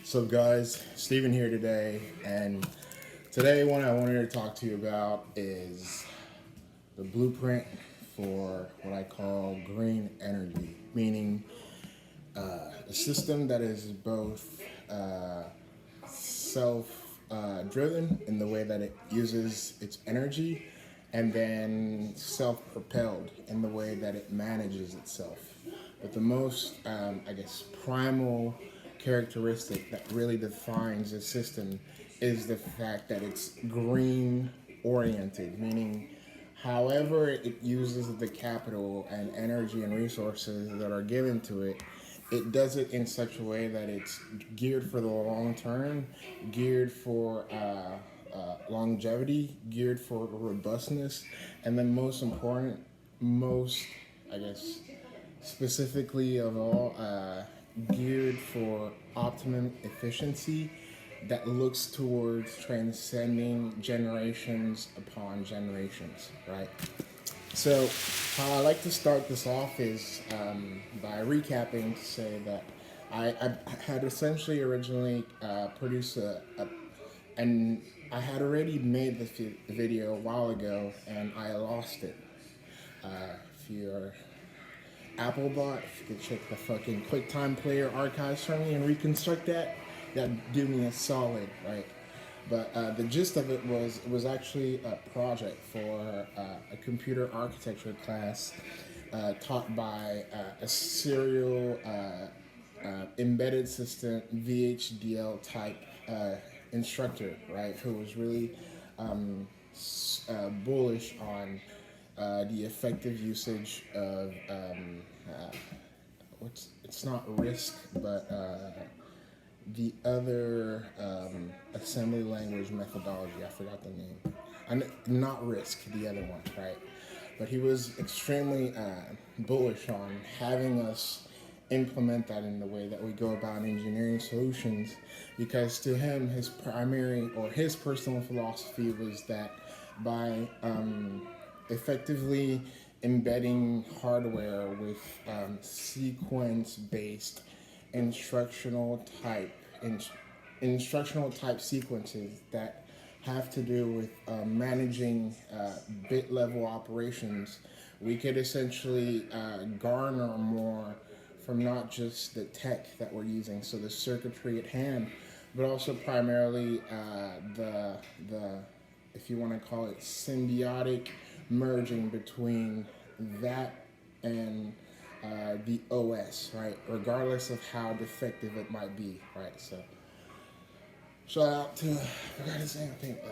So guys, Steven here today, and today what I wanted to talk to you about is the blueprint for what I call green energy, meaning a system that is both self-driven in the way that it uses its energy, and then self-propelled in the way that it manages itself. But the most, primal characteristic that really defines the system is the fact that it's green oriented, meaning however it uses the capital and energy and resources that are given to it, it does it in such a way that it's geared for the long term, geared for longevity, geared for robustness, and then most important, most, I guess, specifically of all, geared for optimum efficiency that looks towards transcending generations upon generations, right? So, how I like to start this off is by recapping to say that I had essentially originally produced and I had already made this video a while ago and I lost it. If you're Applebot, if you could check the fucking QuickTime Player archives for me and reconstruct that'd do me a solid, right? But the gist of it was actually a project for a computer architecture class taught by a serial embedded system VHDL type instructor, right? Who was really bullish on the effective usage of it's not risk, but the other assembly language methodology. I forgot the name. Not risk, the other one, right? But he was extremely bullish on having us implement that in the way that we go about engineering solutions, because to him, his primary or his personal philosophy was that by effectively embedding hardware with sequence-based instructional type instructional type sequences that have to do with managing bit level operations, we could essentially garner more from not just the tech that we're using, so the circuitry at hand, but also primarily the if you want to call it symbiotic merging between that and the OS, right? Regardless of how defective it might be, right? So, shout out to, I forgot his name, I think,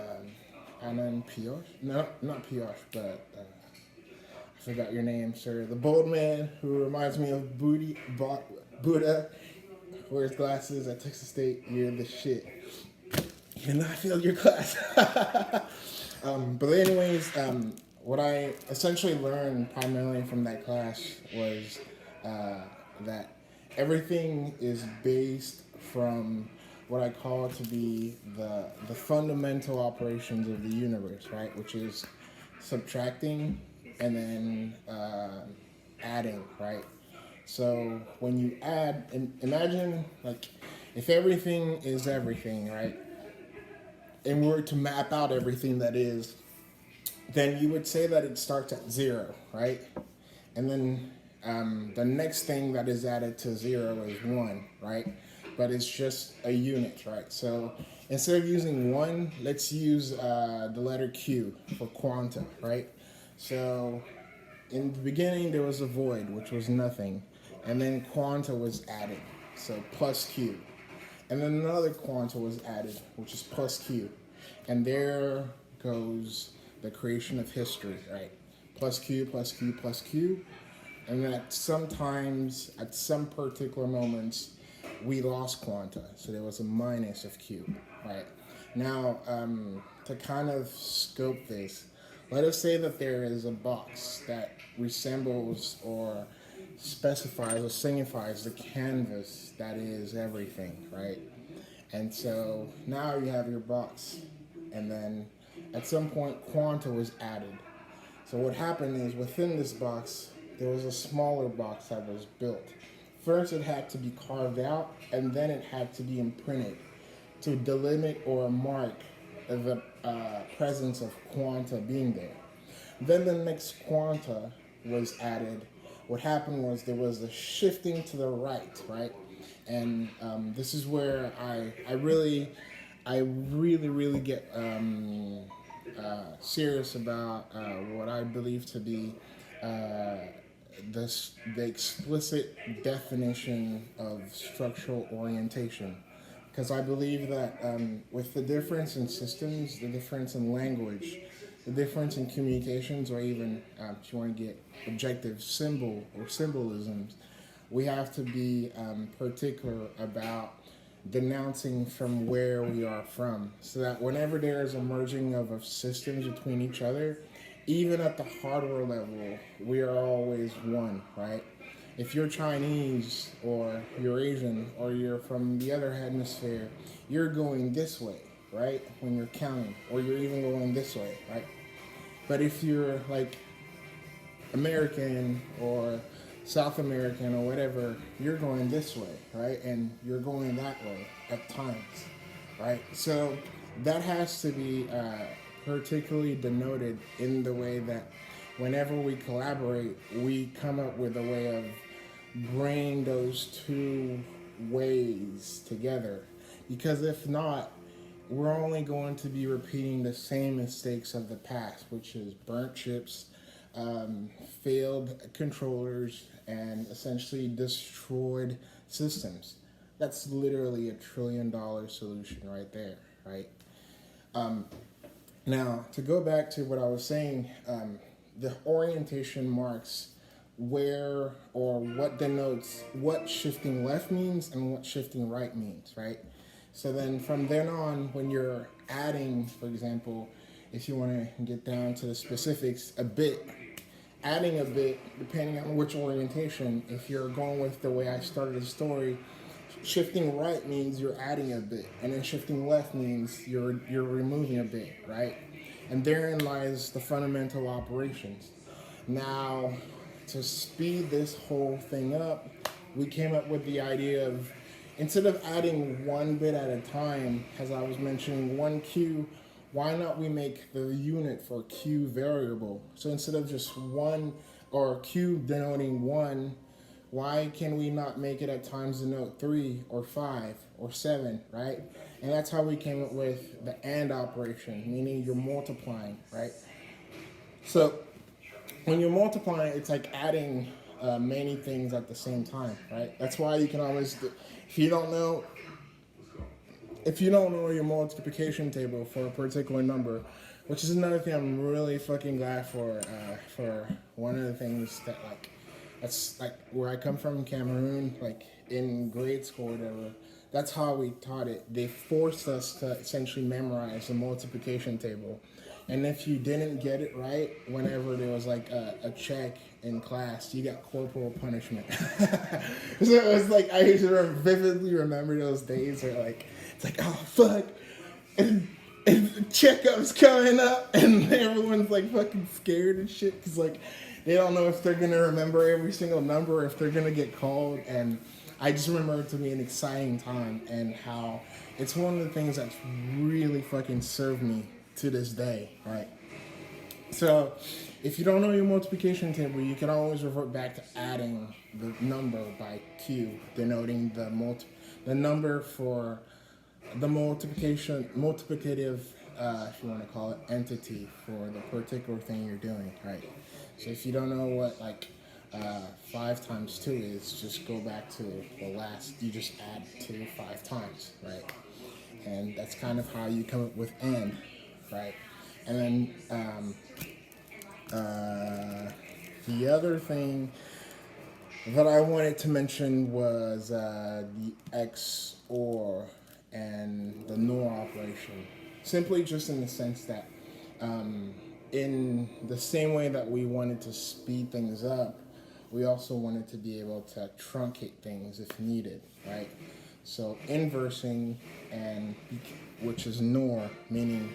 Anand Pioche? No, not Pioche, but I forgot your name, sir. The bold man who reminds me of Buddha, wears glasses at Texas State. You're the shit. You're not failed your class. But anyways, what I essentially learned primarily from that class was that everything is based from what I call to be the fundamental operations of the universe, right? Which is subtracting and then adding, right? So when you add, imagine like if everything is everything, right? And we were to map out everything that is, then you would say that it starts at zero, right? And then the next thing that is added to zero is one, right? But it's just a unit, right? So instead of using one, let's use the letter Q for quanta, right? So in the beginning, there was a void, which was nothing. And then quanta was added, so plus Q. And then another quanta was added, which is plus Q. And there goes the creation of history, right? Plus Q, plus Q, plus Q. And then at some particular moments, we lost quanta. So there was a minus of Q, right? Now, to kind of scope this, let us say that there is a box that resembles or specifies or signifies the canvas that is everything, right? And so now you have your box, and then at some point quanta was added. So what happened is within this box there was a smaller box that was built First, it had to be carved out, and then it had to be imprinted to delimit or mark the presence of quanta being there. Then the next quanta was added. What happened was there was a shifting to the right? And this is where I really get serious about what I believe to be the explicit definition of structural orientation. Because I believe that with the difference in systems, the difference in language, the difference in communications, or even if you want to get objective symbolisms, we have to be particular about denouncing from where we are from, so that whenever there is a merging of systems between each other, even at the hardware level, we are always one, right? If you're Chinese or you're Asian or you're from the other hemisphere, you're going this way, right? When you're counting, or you're even going this way, right? But if you're like American or South American or whatever, you're going this way, right? And you're going that way at times, right? So that has to be particularly denoted in the way that whenever we collaborate, we come up with a way of bringing those two ways together. Because if not, we're only going to be repeating the same mistakes of the past, which is burnt chips, failed controllers, and essentially destroyed systems. That's literally $1 trillion solution right there, right? Now, to go back to what I was saying, the orientation marks where or what denotes what shifting left means and what shifting right means, right? So then from then on, when you're adding, for example, if you want to get down to the specifics, adding a bit, depending on which orientation, if you're going with the way I started the story, shifting right means you're adding a bit, and then shifting left means you're removing a bit, right? And therein lies the fundamental operations. Now, to speed this whole thing up, we came up with the idea of, instead of adding one bit at a time, as I was mentioning, one Q, why not we make the unit for Q variable? So instead of just one, or Q denoting one, why can we not make it at times denote 3 or 5 or 7, right? And that's how we came up with the AND operation, meaning you're multiplying, right? So when you're multiplying, it's like adding many things at the same time, right? That's why you can always, if you don't know your multiplication table for a particular number, which is another thing I'm really fucking glad for one of the things that, like, that's like where I come from, Cameroon, like in grade school or whatever, that's how we taught it. They forced us to essentially memorize the multiplication table. And if you didn't get it right, whenever there was like a check in class, you got corporal punishment. So it was like, I vividly remember those days where like, it's like, oh fuck, and checkup's coming up, and everyone's like fucking scared and shit, because like, they don't know if they're gonna remember every single number, or if they're gonna get called. And I just remember it to be an exciting time, and how it's one of the things that's really fucking served me to this day, right? So if you don't know your multiplication table, you can always revert back to adding the number by Q, denoting the number for the multiplicative, if you want to call it, entity for the particular thing you're doing, right? So if you don't know what like 5 times 2 is, just go back to the last, you just add 2 5 times, right? And that's kind of how you come up with N, right? And then the other thing that I wanted to mention was the XOR and the NOR operation. Simply just in the sense that in the same way that we wanted to speed things up, we also wanted to be able to truncate things if needed, right? So inversing, and which is NOR, meaning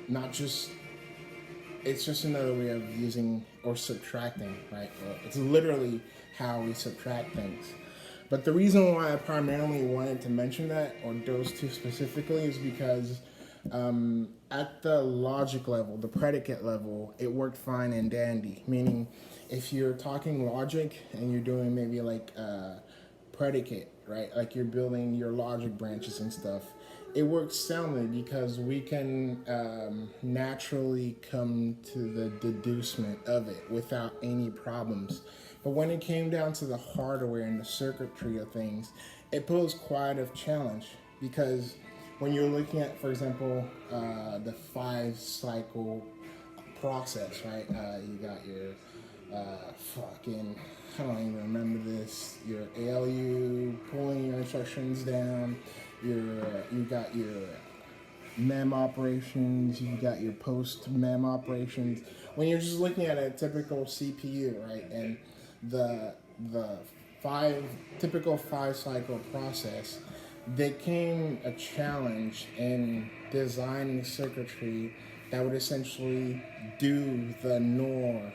not just it's just another way of using or subtracting, right? Well, it's literally how we subtract things. But the reason why I primarily wanted to mention that, or those two specifically, is because at the logic level, the predicate level, it worked fine and dandy. Meaning, if you're talking logic and you're doing maybe like predicate, right? Like you're building your logic branches and stuff. It works soundly because we can naturally come to the deducement of it without any problems. But when it came down to the hardware and the circuitry of things, it posed quite a challenge because when you're looking at, for example, the 5 cycle process, right? You got your fucking, I don't even remember this. Your ALU pulling your instructions down. You got your mem operations. You got your post mem operations. When you're just looking at a typical CPU, right, and the typical 5 cycle process, there came a challenge in designing circuitry that would essentially do the NOR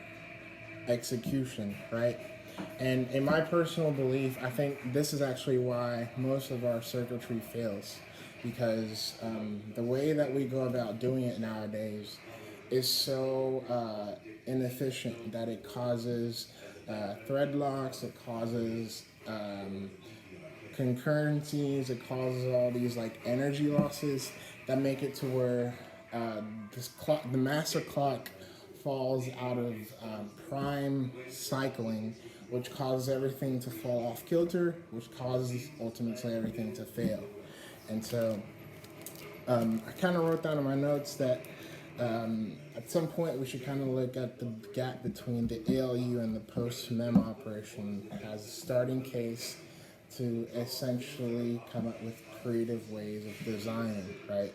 execution, right? And in my personal belief, I think this is actually why most of our circuitry fails, because the way that we go about doing it nowadays is so inefficient that it causes thread locks, it causes concurrencies, it causes all these like energy losses that make it to where the master clock falls out of prime cycling, which causes everything to fall off kilter, which causes ultimately everything to fail. And so I kind of wrote down in my notes that at some point we should kind of look at the gap between the ALU and the post-mem operation as a starting case to essentially come up with creative ways of designing, right?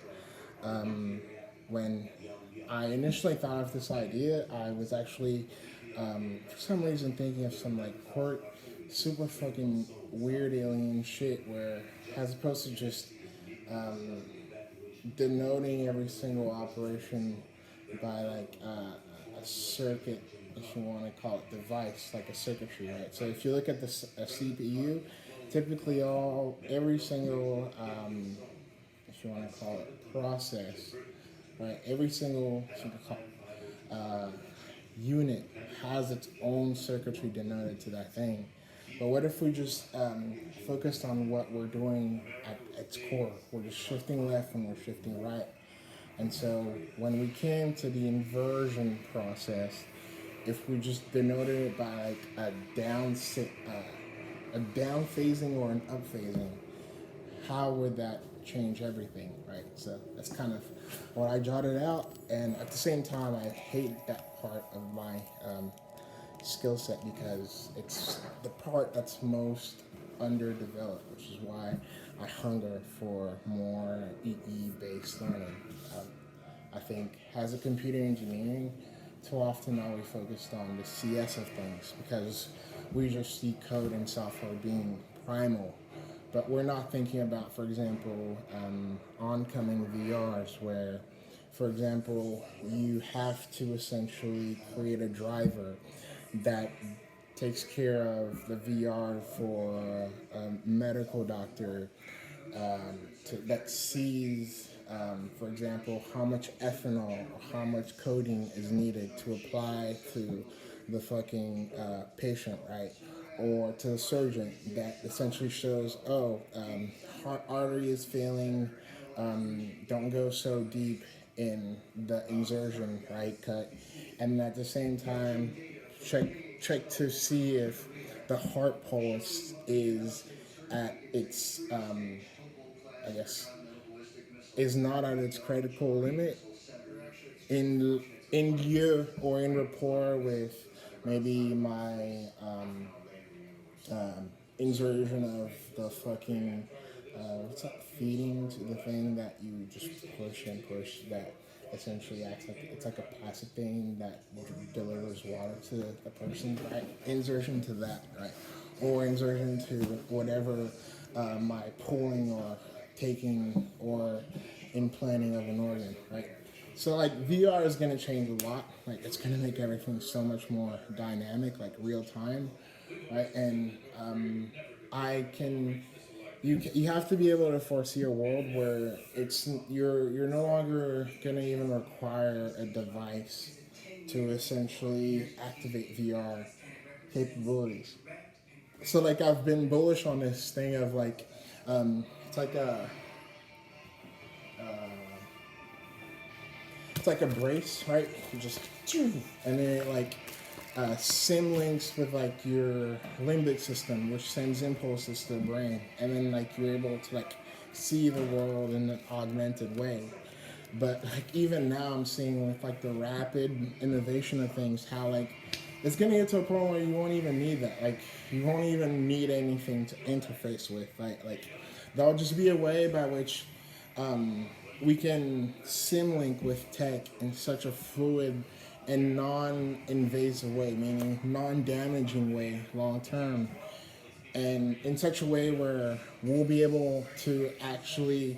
When I initially thought of this idea, I was actually, for some reason, thinking of some like super fucking weird alien shit where, as opposed to just denoting every single operation by like a circuit, if you want to call it device, like a circuitry, right? So if you look at a CPU, typically every single, if you want to call it process, right? Every single unit has its own circuitry denoted to that thing. But what if we just focused on what we're doing at its core? We're just shifting left and we're shifting right. And so when we came to the inversion process, if we just denoted it by like a down phasing or an up phasing, how would that change everything, right? So that's kind of what I jotted out, and at the same time, I hate that part of my skill set because it's the part that's most underdeveloped, which is why I hunger for more EE-based learning. I think as a computer engineering, too often are we focused on the CS of things because we just see code and software being primal. But we're not thinking about, for example, oncoming VRs where, for example, you have to essentially create a driver that takes care of the VR for a medical doctor that sees, for example, how much ethanol or how much coating is needed to apply to the fucking patient, right? Or to the surgeon that essentially shows, heart artery is failing, don't go so deep in the insertion, right, cut. And at the same time, check to see if the heart pulse is at its I guess, is not at its critical limit in gear or in rapport with maybe my insertion of the fucking what's that feeding to the thing that you just push and push that essentially acts like it's like a plastic thing that delivers water to the person, right? Insertion to that, right? Or insertion to whatever my pulling or taking or implanting of an organ, right? So like VR is gonna change a lot. Like it's gonna make everything so much more dynamic, like real time, right? And I can you have to be able to foresee a world where you're no longer gonna even require a device to essentially activate VR capabilities. So like I've been bullish on this thing of like it's like a it's like a brace, right? You just and then it like sim links with like your limbic system, which sends impulses to the brain, and then like you're able to like see the world in an augmented way. But like even now, I'm seeing with like the rapid innovation of things, how like it's gonna get to a point where you won't even need that. Like you won't even need anything to interface with. Like there'll just be a way by which we can sim link with tech in such a fluid and non-invasive way, meaning non-damaging way long term, and in such a way where we'll be able to actually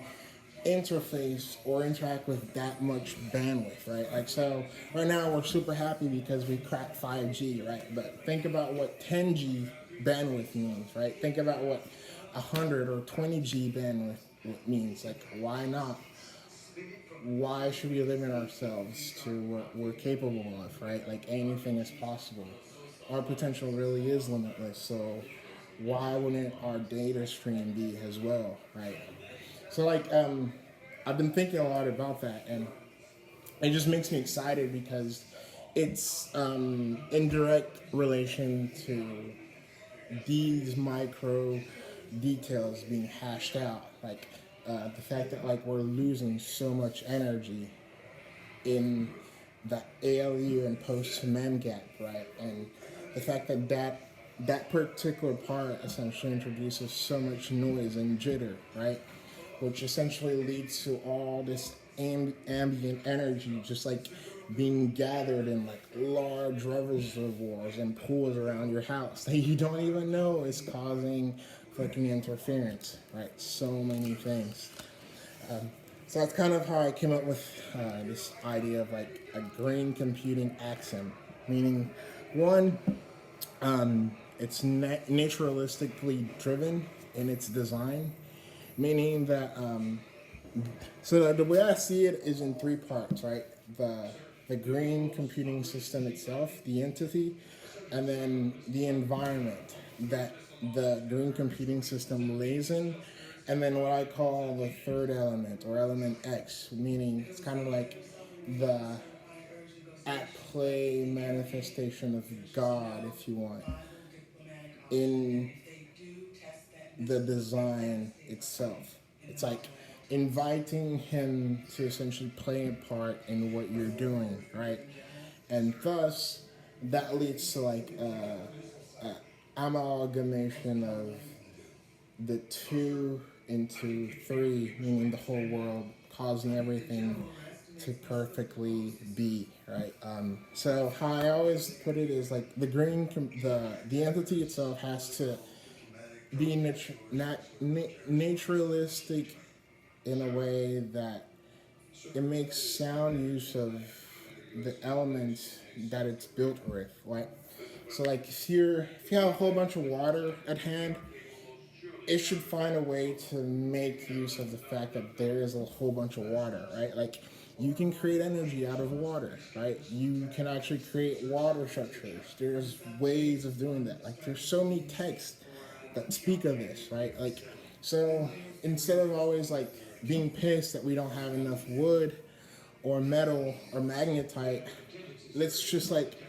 interface or interact with that much bandwidth, right? Like so right now we're super happy because we cracked 5G, right? But think about what 10G bandwidth means, right? Think about what 100 or 20G bandwidth means. Like why not? Why should we limit ourselves to what we're capable of, right? Like anything is possible. Our potential really is limitless, so why wouldn't our data stream be as well, right? So like I've been thinking a lot about that, and it just makes me excited because it's in direct relation to these micro details being hashed out, like the fact that like we're losing so much energy in the ALU and post to mem gap, right? And the fact that that particular part essentially introduces so much noise and jitter, right? Which essentially leads to all this ambient energy just like being gathered in like large reservoirs and pools around your house that you don't even know is causing fucking interference, right? So many things. So that's kind of how I came up with this idea of like a green computing axiom, meaning one, it's naturalistically driven in its design, meaning that so the way I see it is in three parts, right? The green computing system itself, the entity, and then the environment that the green computing system lays in, and then what I call the third element or element X, meaning it's kind of like the at play manifestation of God, if you want, in the design itself. It's like inviting him to essentially play a part in what you're doing, right? And thus, that leads to like a amalgamation of the two into three, meaning the whole world, causing everything to perfectly be, right? So how I always put it is like the entity itself has to be naturalistic in a way that it makes sound use of the elements that it's built with, right? So like if you have a whole bunch of water at hand, it should find a way to make use of the fact that there is a whole bunch of water, right? Like you can create energy out of water, right? You can actually create water structures. There's ways of doing that. Like there's so many texts that speak of this, right? Like so instead of always like being pissed that we don't have enough wood or metal or magnetite, let's just like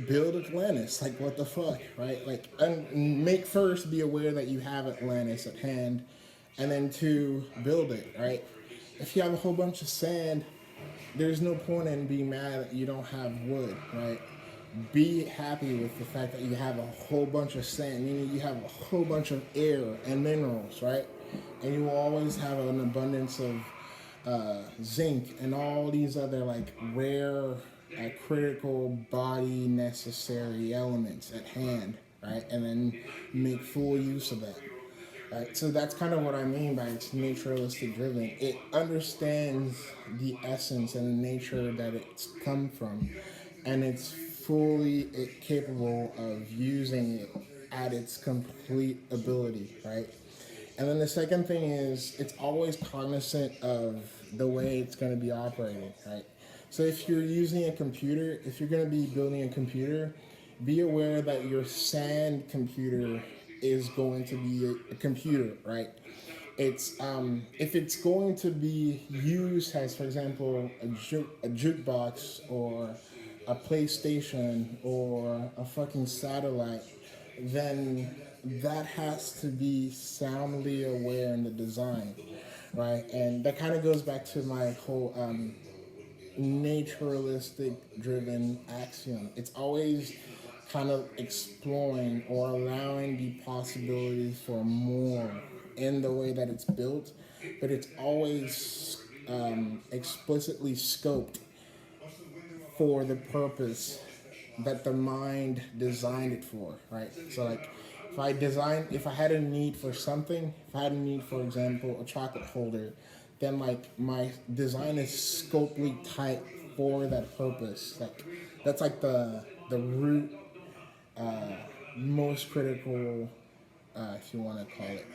build Atlantis. Like, what the fuck, right? Like, and make first be aware that you have Atlantis at hand, and then two, build it, right? If you have a whole bunch of sand, there's no point in being mad that you don't have wood, right? Be happy with the fact that you have a whole bunch of sand, meaning you have a whole bunch of air and minerals, right? And you will always have an abundance of zinc and all these other like rare, critical body necessary elements at hand, right? And then make full use of that. Right? So that's kind of what I mean by it's naturalistic driven. It understands the essence and the nature that it's come from, and it's fully capable of using it at its complete ability, right? And then the second thing is it's always cognizant of the way it's going to be operated, right? So if you're using a computer, if you're going to be building a computer, be aware that your sand computer is going to be a computer, right? It's if it's going to be used as, for example, a jukebox or a PlayStation or a fucking satellite, then that has to be soundly aware in the design, right? And that kind of goes back to my whole naturalistic driven axiom. It's always kind of exploring or allowing the possibilities for more in the way that it's built, but it's always explicitly scoped for the purpose that the mind designed it for, right? So like if I had a need for something, if I had a need, for example, a chocolate holder, then like my design is scopely tight for that purpose. Like that's like the root most critical, if you want to call it,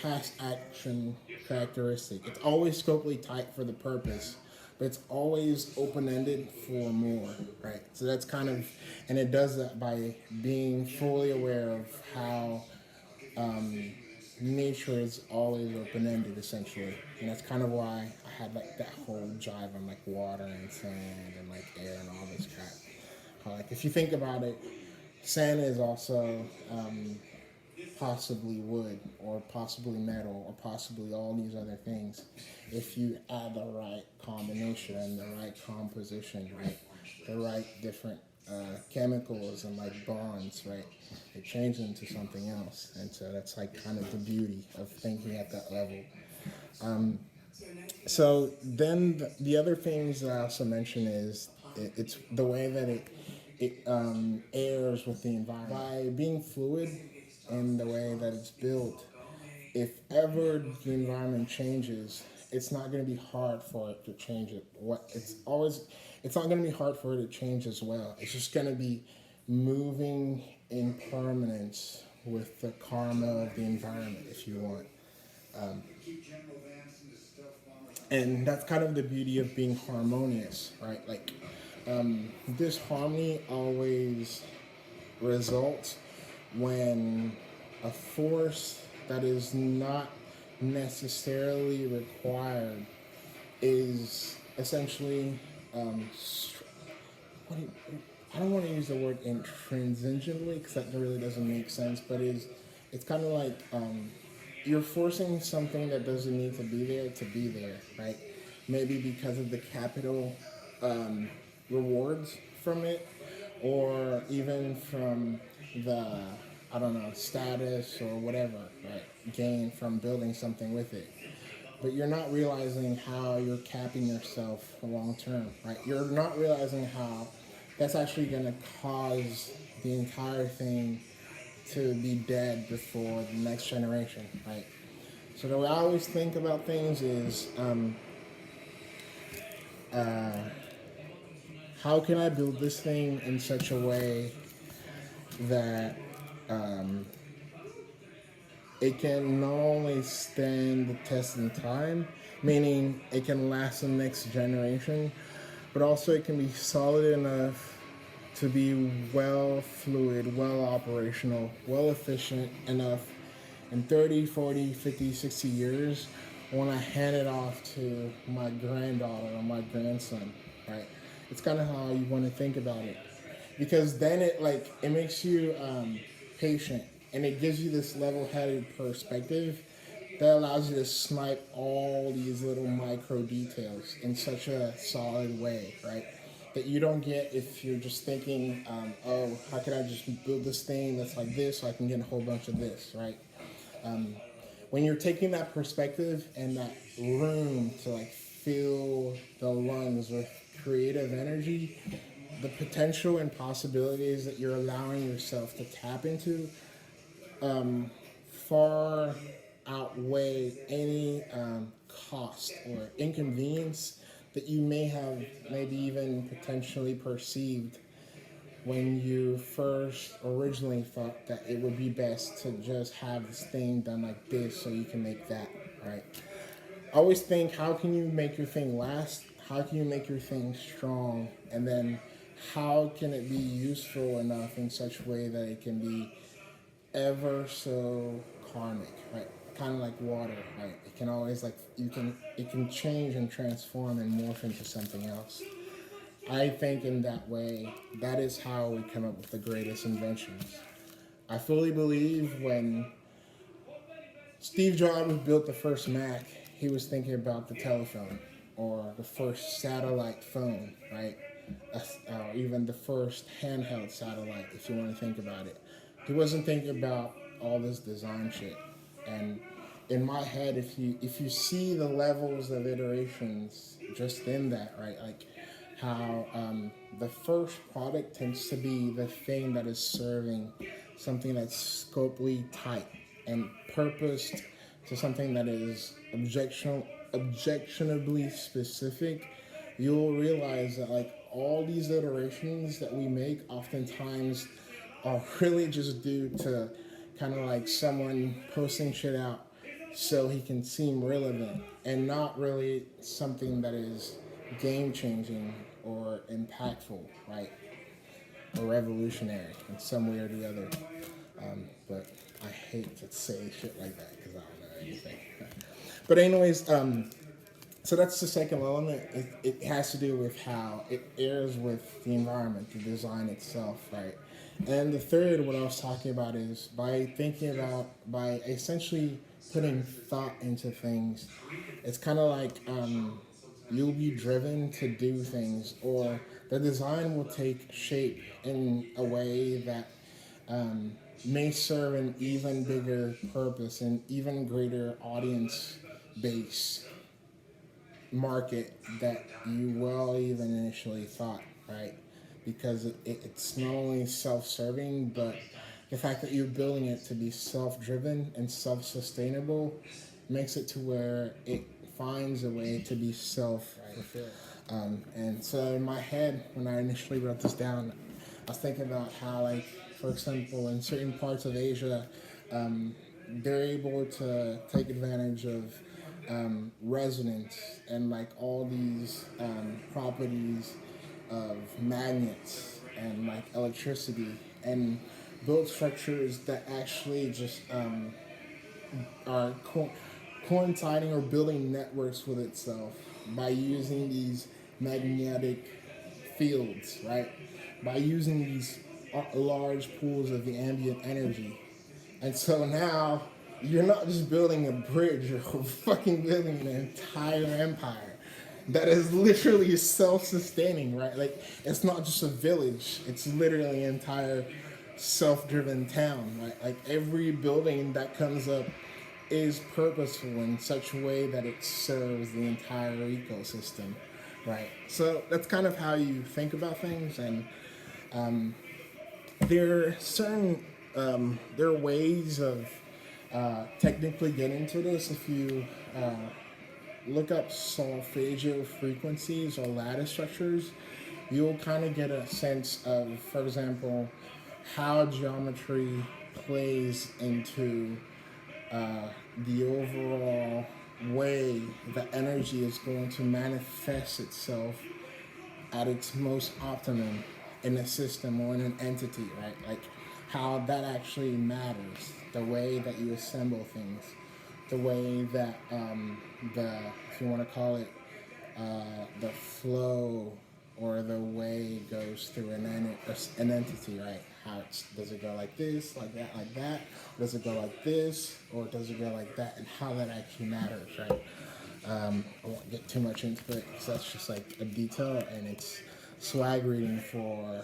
task action characteristic. It's always scopely tight for the purpose, but it's always open ended for more, right? So that's kind of, and it does that by being fully aware of how nature is always open ended, essentially. And that's kind of why I had like that whole jive on like water and sand and like air and all this crap. Like if you think about it, sand is also possibly wood or possibly metal or possibly all these other things if you add the right combination, the right composition, right, the right different chemicals and like bonds, right, it changes into something else. And so that's like kind of the beauty of thinking at that level. So then the other things that I also mention is it's the way that it airs with the environment by being fluid in the way that it's built. If ever the environment changes, it's not going to be hard for it to change it. It's not going to be hard for it to change as well. It's just going to be moving in permanence with the karma of the environment, if you want. And that's kind of the beauty of being harmonious, right? Like this harmony always results when a force that is not necessarily required is essentially what do I don't want to use the word intrinsically because that really doesn't make sense, but it's kind of like you're forcing something that doesn't need to be there, right? Maybe because of the capital rewards from it, or even from the, I don't know, status or whatever, right, gain from building something with it. But you're not realizing how you're capping yourself long term, right? You're not realizing how that's actually going to cause the entire thing to be dead before the next generation, right? So the way I always think about things is how can I build this thing in such a way that it can not only stand the test in time, meaning it can last the next generation, but also it can be solid enough to be well fluid, well operational, well efficient enough in 30, 40, 50, 60 years when I hand it off to my granddaughter or my grandson, right? It's kind of how you want to think about it. Because then it makes you patient and it gives you this level-headed perspective that allows you to snipe all these little micro details in such a solid way, right? That you don't get if you're just thinking, oh, how can I just build this thing that's like this so I can get a whole bunch of this, right? When you're taking that perspective and that room to like fill the lungs with creative energy, the potential and possibilities that you're allowing yourself to tap into far outweigh any cost or inconvenience that you may have maybe even potentially perceived when you first originally thought that it would be best to just have this thing done like this so you can make that, right? I always think, how can you make your thing last? How can you make your thing strong? And then how can it be useful enough in such a way that it can be ever so karmic, right? Kind of like water, right? It can always it can change and transform and morph into something else. I think in that way, that is how we come up with the greatest inventions. I fully believe when Steve Jobs built the first Mac, he was thinking about the telephone or the first satellite phone, right? Or even the first handheld satellite, if you want to think about it. He wasn't thinking about all this design shit. And in my head, if you see the levels of iterations just in that, right? Like how the first product tends to be the thing that is serving something that's scopely tight and purposed to something that is objectionably specific, you'll realize that like all these iterations that we make oftentimes are really just due to kind of like someone posting shit out so he can seem relevant and not really something that is game changing or impactful, right? Or revolutionary in some way or the other. But I hate to say shit like that because I don't know anything. But anyways, so that's the second element. It has to do with how it airs with the environment, the design itself, right? And the third, what I was talking about, is by essentially putting thought into things. It's kind of like you'll be driven to do things, or the design will take shape in a way that may serve an even bigger purpose and even greater audience base market that you well even initially thought, right? Because it's not only self-serving, but the fact that you're building it to be self-driven and self-sustainable makes it to where it finds a way to be self-fulfilled. And so in my head, when I initially wrote this down, I was thinking about how, like, for example, in certain parts of Asia, they're able to take advantage of resonance and like all these properties of magnets and like electricity and build structures that actually just are coinciding or building networks with itself by using these magnetic fields, right? By using these large pools of the ambient energy. And so now you're not just building a bridge, you're fucking building an entire empire that is literally self-sustaining, right? Like, it's not just a village, it's literally an entire self-driven town, right? Like, every building that comes up is purposeful in such a way that it serves the entire ecosystem, right? So that's kind of how you think about things. And there are certain there are ways of technically getting to this. If you look up solfeggio frequencies or lattice structures, you'll kind of get a sense of, for example, how geometry plays into the overall way that energy is going to manifest itself at its most optimum in a system or in an entity, right? Like how that actually matters, the way that you assemble things, the way that if you want to call it, the flow or the way it goes through an entity, right? Does it go like this, like that, like that? Does it go like this, or does it go like that? And how that actually matters, right? I won't get too much into it because that's just like a detail, and it's swag reading for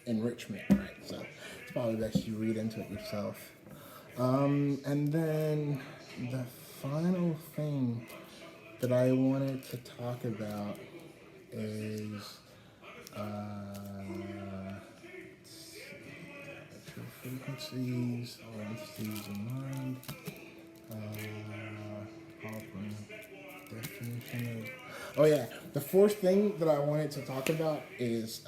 enrichment, right? So it's probably best you read into it yourself. And then the final thing that I wanted to talk about is let's see, all entities in mind. Definition of. Oh yeah, the fourth thing that I wanted to talk about is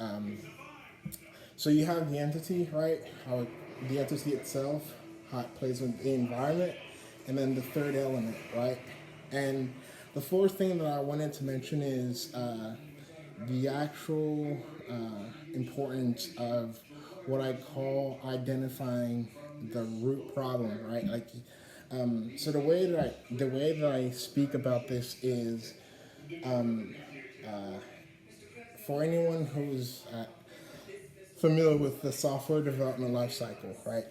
so you have the entity, right? How the entity itself, how it plays with the environment, and then the third element, right? And the fourth thing that I wanted to mention is the actual importance of what I call identifying the root problem, right? Like, so the way that I speak about this is for anyone who's familiar with the software development lifecycle, right?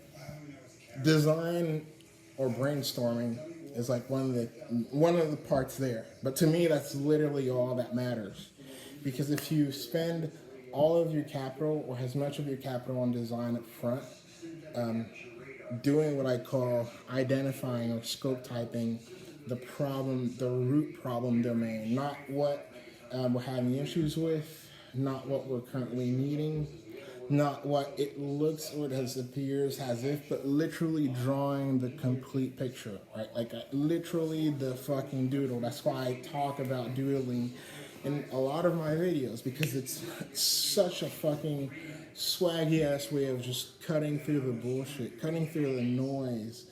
Design or brainstorming is like one of the parts there. But to me, that's literally all that matters, because if you spend all of your capital or as much of your capital on design up front, doing what I call identifying or scope typing the problem, the root problem domain, not what we're having issues with, not what we're currently needing, not what it looks or it appears as if, but literally drawing the complete picture, right? Like literally the fucking doodle. That's why I talk about doodling in a lot of my videos, because it's such a fucking swaggy ass way of just cutting through the bullshit, cutting through the noise,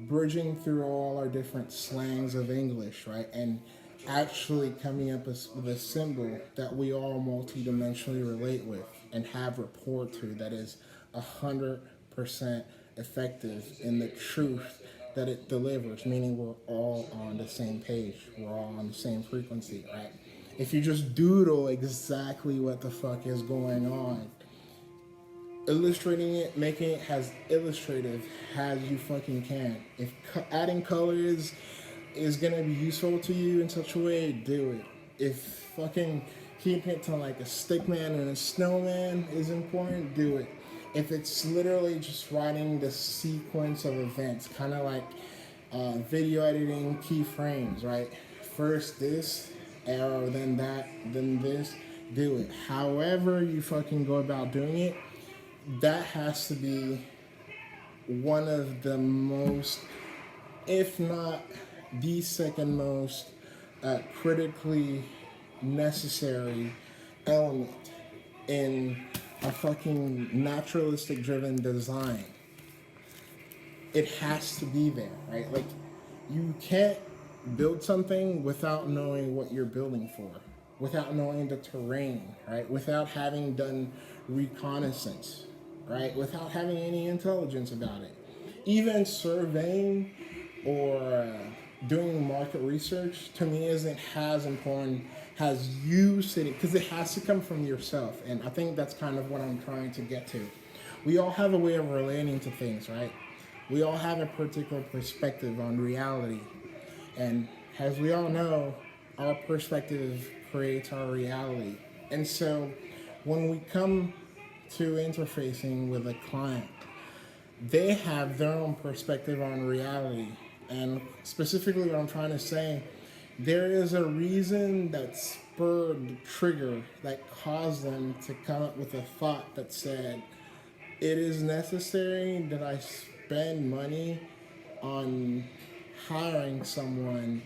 bridging through all our different slangs of English, right? And actually coming up with a symbol that we all multidimensionally relate with and have rapport to, that is 100% effective in the truth that it delivers, meaning we're all on the same page, we're all on the same frequency, right? If you just doodle exactly what the fuck is going on, illustrating it, making it as illustrative as you fucking can. If adding colors is gonna be useful to you in such a way, do it. If fucking keeping it to like a stick man and a snowman is important, do it. If it's literally just writing the sequence of events, kind of like video editing keyframes, right? First this arrow, then that, then this, do it. However you fucking go about doing it, that has to be one of the most, if not the second most critically necessary element in a fucking naturalistic driven design. It has to be there, right? Like, you can't build something without knowing what you're building for, without knowing the terrain, right? Without having done reconnaissance, right? Without having any intelligence about it. Even surveying or doing market research, to me, isn't as important as you sitting, because it has to come from yourself. And I think that's kind of what I'm trying to get to. We all have a way of relating to things, right? We all have a particular perspective on reality. And as we all know, our perspective creates our reality. And so when we come to interfacing with a client, they have their own perspective on reality. And specifically what I'm trying to say, there is a reason that spurred the trigger that caused them to come up with a thought that said, it is necessary that I spend money on hiring someone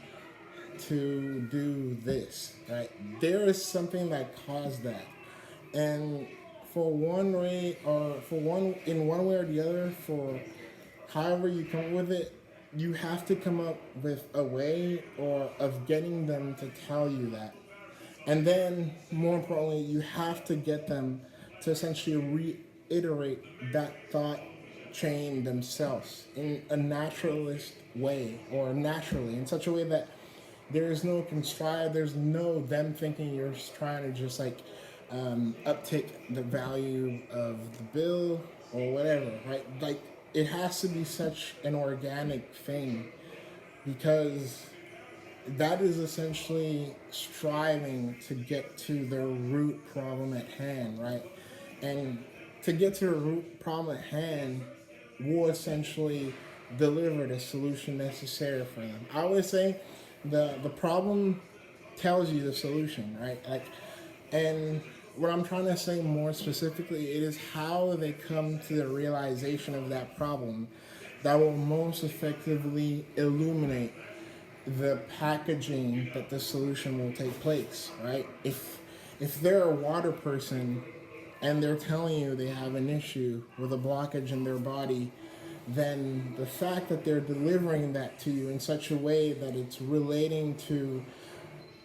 to do this, right? There is something that caused that. And for one way or for one in one way or the other, for however you come up with it, you have to come up with a way or of getting them to tell you that. And then more importantly, you have to get them to essentially reiterate that thought chain themselves in a naturalist way, or naturally, in such a way that there is no contrived, there's no them thinking you're just trying to just like uptick the value of the bill or whatever, right? Like, it has to be such an organic thing, because that is essentially striving to get to the root problem at hand, right? And to get to the root problem at hand will essentially deliver the solution necessary for them. I always say the problem tells you the solution, right? Like, and what I'm trying to say more specifically, it is how they come to the realization of that problem that will most effectively illuminate the packaging that the solution will take place, right? If they're a water person and they're telling you they have an issue with a blockage in their body, then the fact that they're delivering that to you in such a way that it's relating to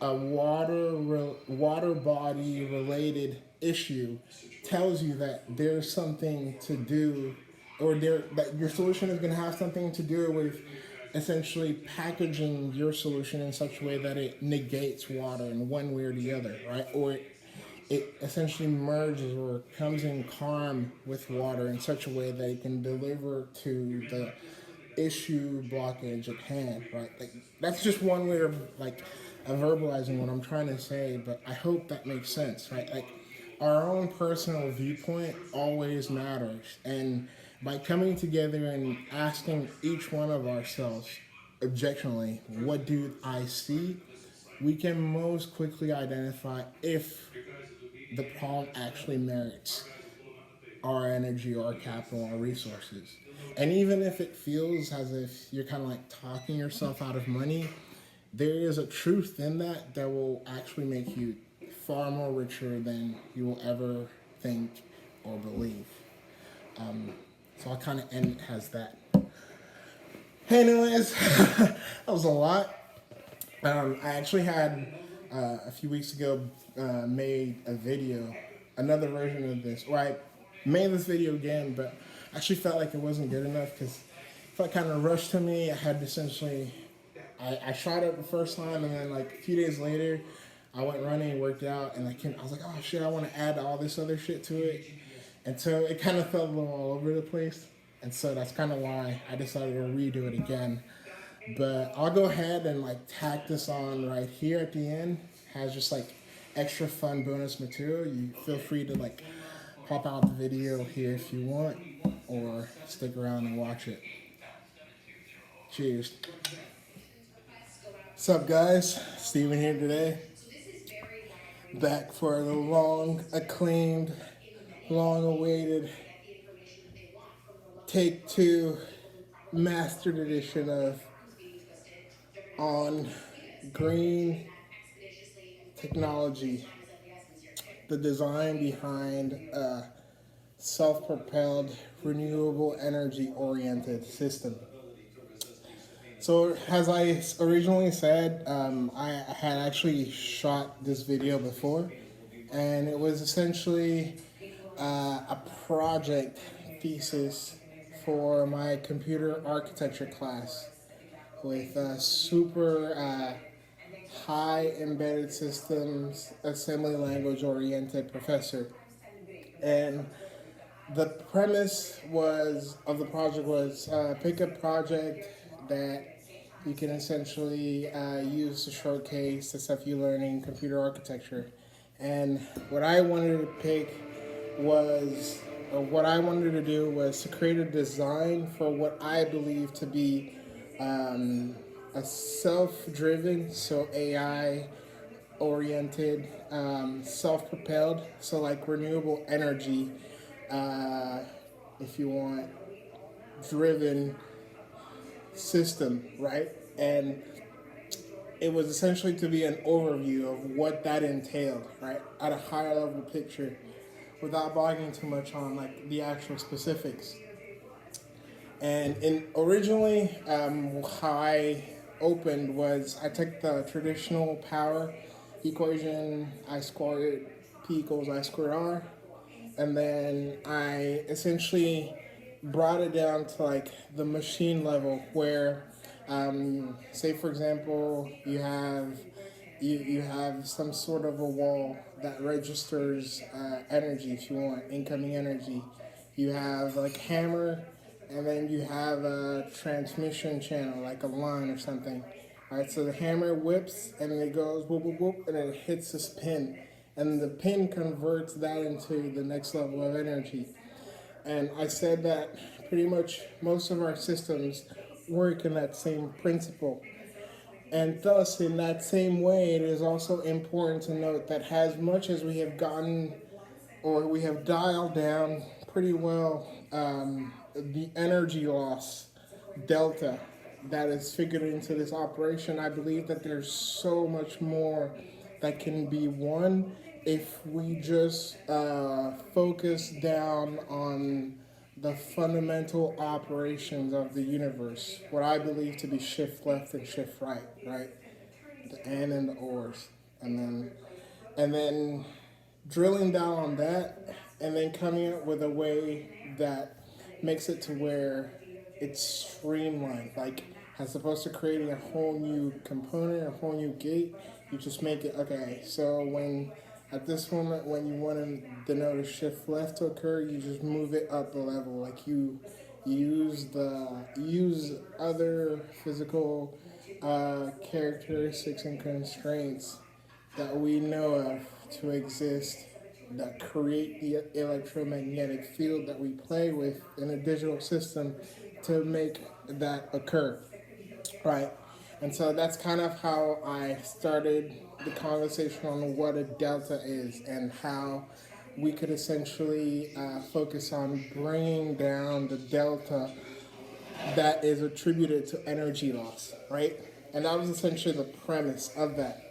a water body related issue tells you that there's something to do, or that your solution is going to have something to do with essentially packaging your solution in such a way that it negates water in one way or the other, right? Or it essentially merges or comes in calm with water in such a way that it can deliver to the issue blockage at hand, right? Like that's just one way of verbalizing what I'm trying to say, but I hope that makes sense, right? Like our own personal viewpoint always matters, and by coming together and asking each one of ourselves objectively, what do I see? We can most quickly identify if the problem actually merits our energy, our capital, our resources. And even if it feels as if you're kind of like talking yourself out of money, there is a truth in that that will actually make you far more richer than you will ever think or believe. So I kind of end it as that. Anyways, that was a lot. I actually had a few weeks ago made a video, another version of this, where I made this video again, but I actually felt like it wasn't good enough because it felt kind of rushed to me. I had to essentially, I shot it the first time, and then like a few days later, I went running, worked out, and I was like, oh shit, I want to add all this other shit to it. And so it kind of felt a little all over the place. And so that's kind of why I decided to redo it again. But I'll go ahead and like tack this on right here at the end. Has just like extra fun bonus material. You feel free to like pop out the video here if you want, or stick around and watch it. Cheers. What's up, guys? Steven here today. Back for the long acclaimed, long awaited take two mastered edition of on green technology, the design behind a self-propelled, renewable energy oriented system. So as I originally said, I had actually shot this video before, and it was essentially a project thesis for my computer architecture class with a super high embedded systems assembly language oriented professor. And the premise of the project was pick a project that you can essentially use to showcase the stuff you learn in computer architecture. And what I wanted to do was to create a design for what I believe to be a self-driven, so AI oriented, self-propelled, so like renewable energy, if you want, driven system, right? And it was essentially to be an overview of what that entailed, right, at a higher level picture, without bogging too much on like the actual specifics. And originally, how I opened was I took the traditional power equation, I squared P equals I squared R, and then I essentially brought it down to like the machine level where, say for example, you have some sort of a wall that registers energy, if you want, incoming energy. You have like hammer, and then you have a transmission channel, like a line or something. All right, so the hammer whips, and then it goes whoop, whoop, whoop, and then it hits this pin. And the pin converts that into the next level of energy. And I said that pretty much most of our systems work in that same principle. And thus, in that same way, it is also important to note that as much as we have gotten or we have dialed down pretty well the energy loss delta that is figured into this operation, I believe that there's so much more that can be won if we just focus down on the fundamental operations of the universe, what I believe to be shift left and shift right, right? The and the ors, and then drilling down on that, and then coming up with a way that makes it to where it's streamlined. Like, as opposed to creating a whole new component, a whole new gate, you just make it okay. So when at this moment, when you want the node of shift left to occur, you just move it up a level. Like you use other physical characteristics and constraints that we know of to exist that create the electromagnetic field that we play with in a digital system to make that occur, right? And so that's kind of how I started the conversation on what a delta is and how we could essentially focus on bringing down the delta that is attributed to energy loss, right? And that was essentially the premise of that.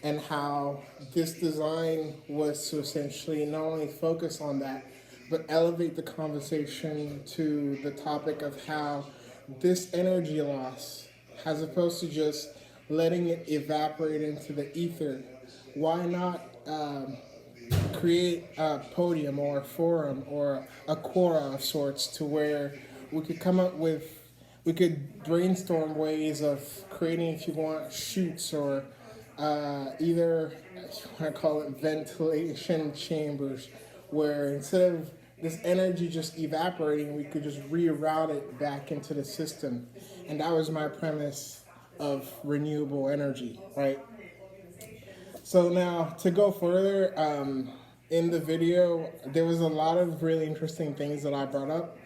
And how this design was to essentially not only focus on that, but elevate the conversation to the topic of how this energy loss, as opposed to just letting it evaporate into the ether, why not create a podium or a forum or a quora of sorts to where we could come up with, we could brainstorm ways of creating, if you want, shoots or either, if you want to call it ventilation chambers, where instead of this energy just evaporating, we could just reroute it back into the system. And that was my premise of renewable energy, right? So now to go further, in the video, there was a lot of really interesting things that I brought up.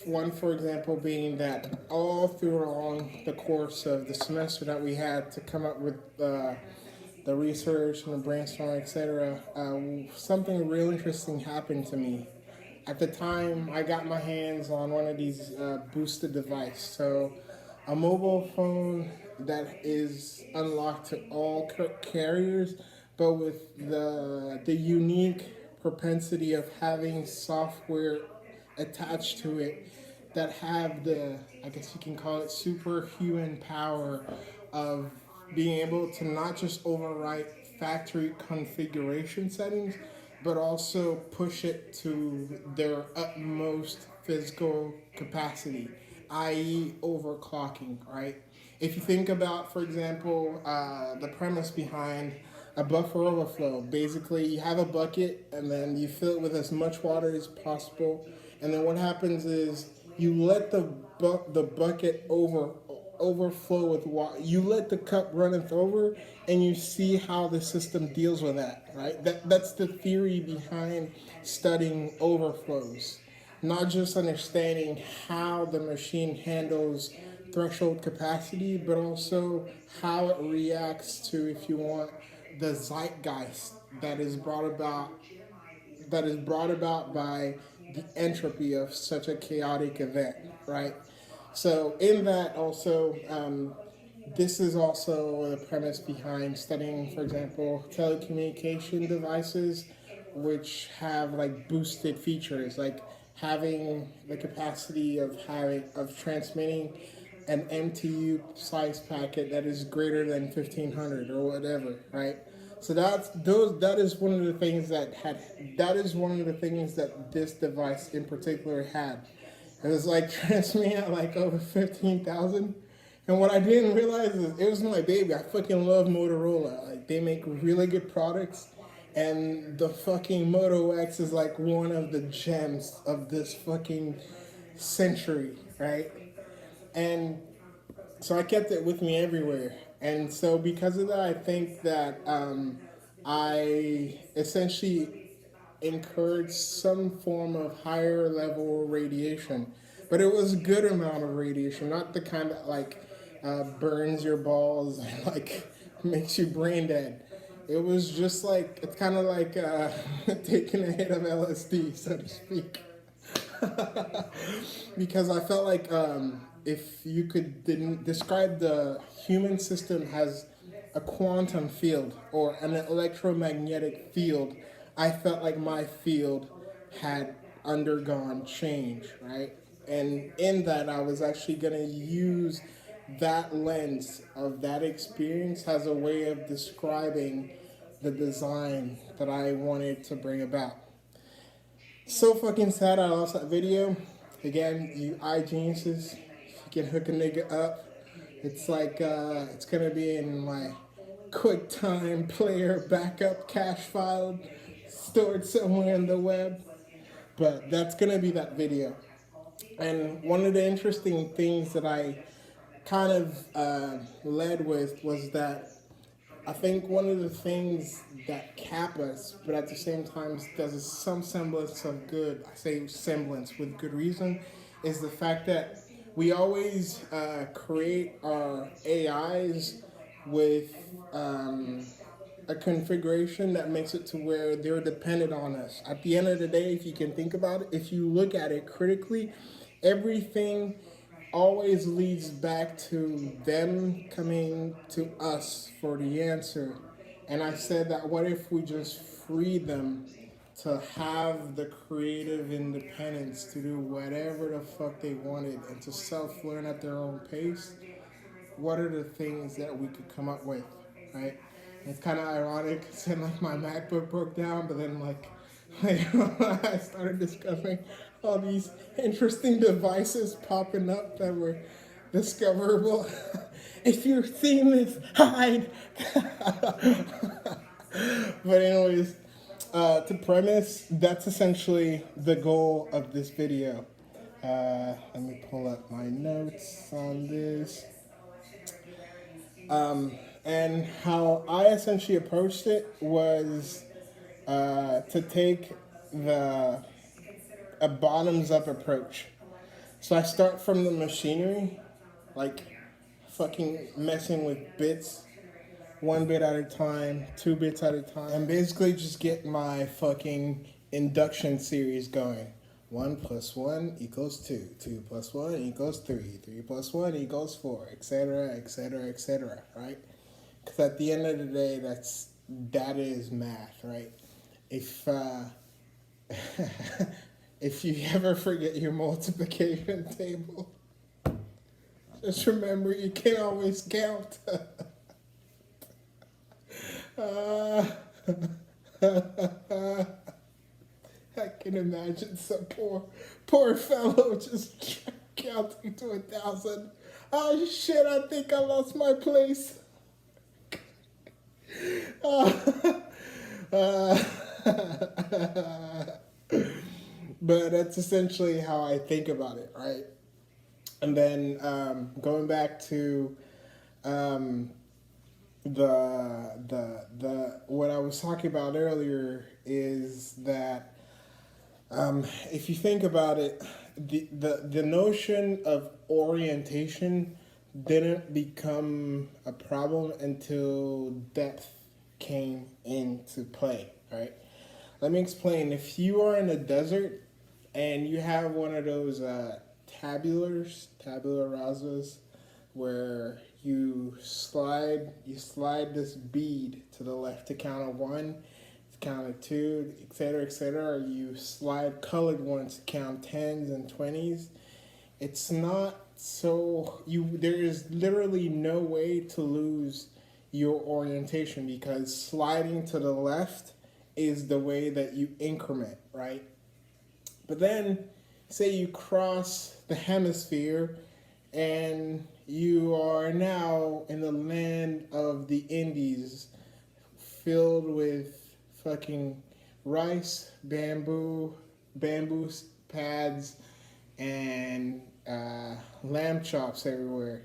One, for example, being that all through along the course of the semester that we had to come up with the research and the brainstorm, etc., something real interesting happened to me. At the time, I got my hands on one of these boosted devices. So, a mobile phone that is unlocked to all carriers, but with the unique propensity of having software attached to it that have the, I guess you can call it, superhuman power of being able to not just overwrite factory configuration settings, but also push it to their utmost physical capacity, i.e., overclocking, right? If you think about, for example, the premise behind a buffer overflow, basically you have a bucket and then you fill it with as much water as possible, and then what happens is you let the bucket overflow with water. You let the cup runneth over, and you see how the system deals with that. Right. That's the theory behind studying overflows, not just understanding how the machine handles threshold capacity, but also how it reacts to, if you want, the zeitgeist that is brought about by the entropy of such a chaotic event, right? So in that also, this is also the premise behind studying, for example, telecommunication devices, which have like boosted features, like having the capacity of transmitting an MTU size packet that is greater than 1500 or whatever, right? So that is one of the things that this device in particular had. It was like transmitting at like over 15,000. And what I didn't realize is it was my baby. I fucking love Motorola. Like, they make really good products. And the fucking Moto X is like one of the gems of this fucking century, right? And so I kept it with me everywhere. And so because of that, I think that I essentially incurred some form of higher level radiation, but it was a good amount of radiation, not the kind that like burns your balls and like makes you brain dead. It was just like, it's kind of like taking a hit of LSD, so to speak. Because I felt like if you could didn't describe the human system as a quantum field or an electromagnetic field, I felt like my field had undergone change, right? And in that, I was actually going to use that lens of that experience as a way of describing the design that I wanted to bring about. So fucking sad I lost that video. Again, you geniuses, if you can hook a nigga up, it's like it's gonna be in my QuickTime player backup cache file stored somewhere in the web. But that's gonna be that video. And one of the interesting things that I kind of led with was that I think one of the things that cap us, but at the same time does some semblance of good, I say semblance with good reason, is the fact that we always create our AIs with a configuration that makes it to where they're dependent on us. At the end of the day, if you can think about it, if you look at it critically, everything always leads back to them coming to us for the answer. And I said that what if we just free them to have the creative independence to do whatever the fuck they wanted and to self-learn at their own pace? What are the things that we could come up with, right? It's kind of ironic saying like my MacBook broke down, but then like I started discovering all these interesting devices popping up that were discoverable. If you're seeing this, hide. But anyways, to premise, that's essentially the goal of this video. Let me pull up my notes on this. And how I essentially approached it was to take a bottoms up approach. So I start from the machinery, like fucking messing with bits, one bit at a time, 2 bits at a time, and basically just get my fucking induction series going. 1 plus 1 equals 2, 2 plus 1 equals 3, 3 plus 1 equals 4, etc., etc., etc., right? Because at the end of the day, that is math, right? If if you ever forget your multiplication table, just remember you can always count. I can imagine some poor fellow just counting to 1,000. Oh shit! I think I lost my place. But that's essentially how I think about it, right? And then going back to the what I was talking about earlier is that if you think about it, the notion of orientation didn't become a problem until depth came into play, right? Let me explain. If you are in a desert and you have one of those tabula rasas, where you slide this bead to the left to count of 1, to count of 2, etc., or you slide colored ones to count 10s and 20s. It's not so there is literally no way to lose your orientation, because sliding to the left is the way that you increment, right? But then say you cross the hemisphere and you are now in the land of the Indies, filled with fucking rice, bamboo pads, and lamb chops everywhere.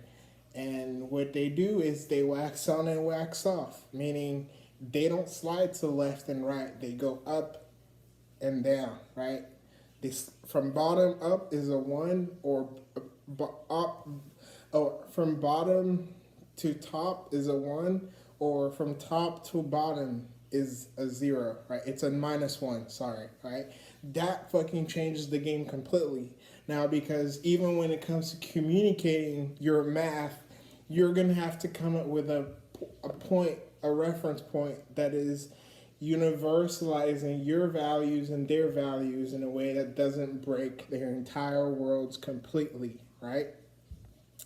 And what they do is they wax on and wax off, meaning they don't slide to left and right. They go up and down, right? This from bottom up is a 1, or up Oh, from bottom to top is a 1, or from top to bottom is a 0, right? It's a -1, sorry, right? That fucking changes the game completely. Now, because even when it comes to communicating your math, you're going to have to come up with a point, a reference point that is universalizing your values and their values in a way that doesn't break their entire worlds completely, right?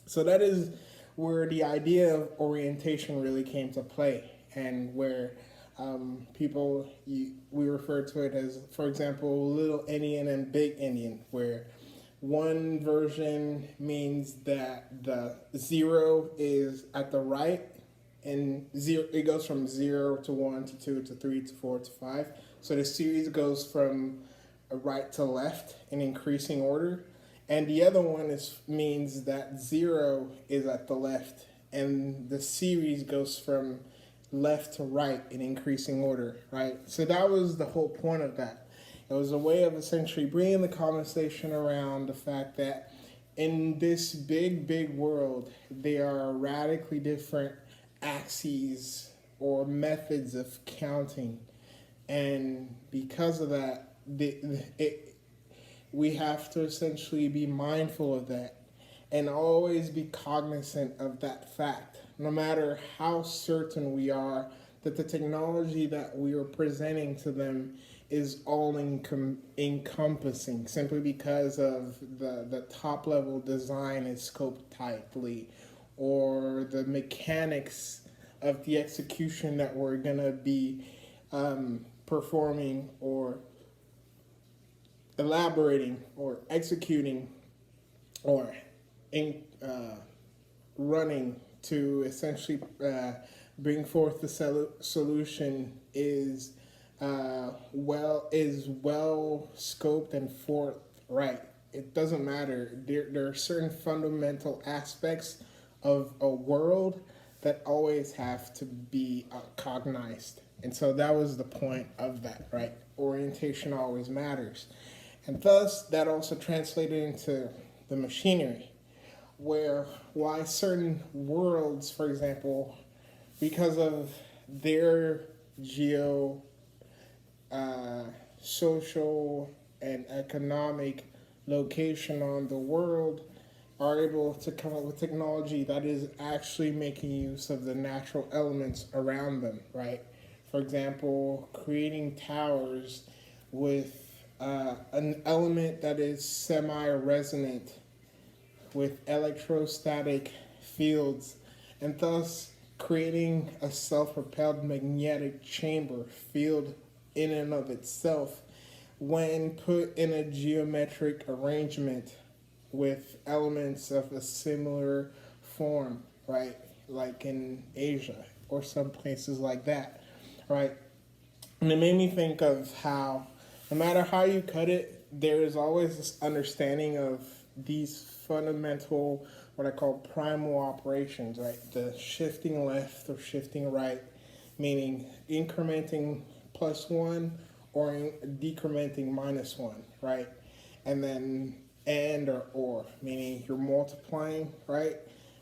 So that is where the idea of orientation really came to play, and where we refer to it as, for example, little Indian and big Indian, where one version means that the 0 is at the right, and it goes from 0 to 1 to 2 to 3 to 4 to 5. So the series goes from right to left in increasing order. And the other one means that 0 is at the left, and the series goes from left to right in increasing order, right? So that was the whole point of that. It was a way of essentially bringing the conversation around the fact that in this big, big world, there are radically different axes or methods of counting. And because of that, we have to essentially be mindful of that and always be cognizant of that fact, no matter how certain we are that the technology that we are presenting to them is all encompassing, simply because of the top level design is scoped tightly, or the mechanics of the execution that we're going to be performing or elaborating or executing or running to essentially bring forth the solution is well scoped and forthright. It doesn't matter. There are certain fundamental aspects of a world that always have to be cognized. And so that was the point of that, right? Orientation always matters. And thus, that also translated into the machinery, why certain worlds, for example, because of their social, and economic location on the world, are able to come up with technology that is actually making use of the natural elements around them, right? For example, creating towers with an element that is semi-resonant with electrostatic fields, and thus creating a self-propelled magnetic chamber field in and of itself when put in a geometric arrangement with elements of a similar form, right? Like in Asia or some places like that, right? And it made me think of how no matter how you cut it, there is always this understanding of these fundamental, what I call primal operations, right? The shifting left or shifting right, meaning incrementing +1 or decrementing -1, right? And then or, meaning you're multiplying, right?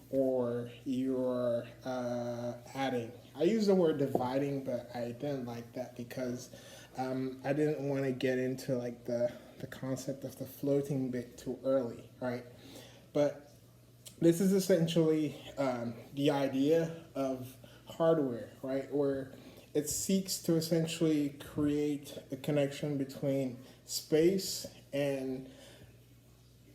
Or you're adding. I use the word dividing, but I didn't like that because I didn't want to get into like the concept of the floating bit too early, right? But this is essentially the idea of hardware, right? Where it seeks to essentially create a connection between space and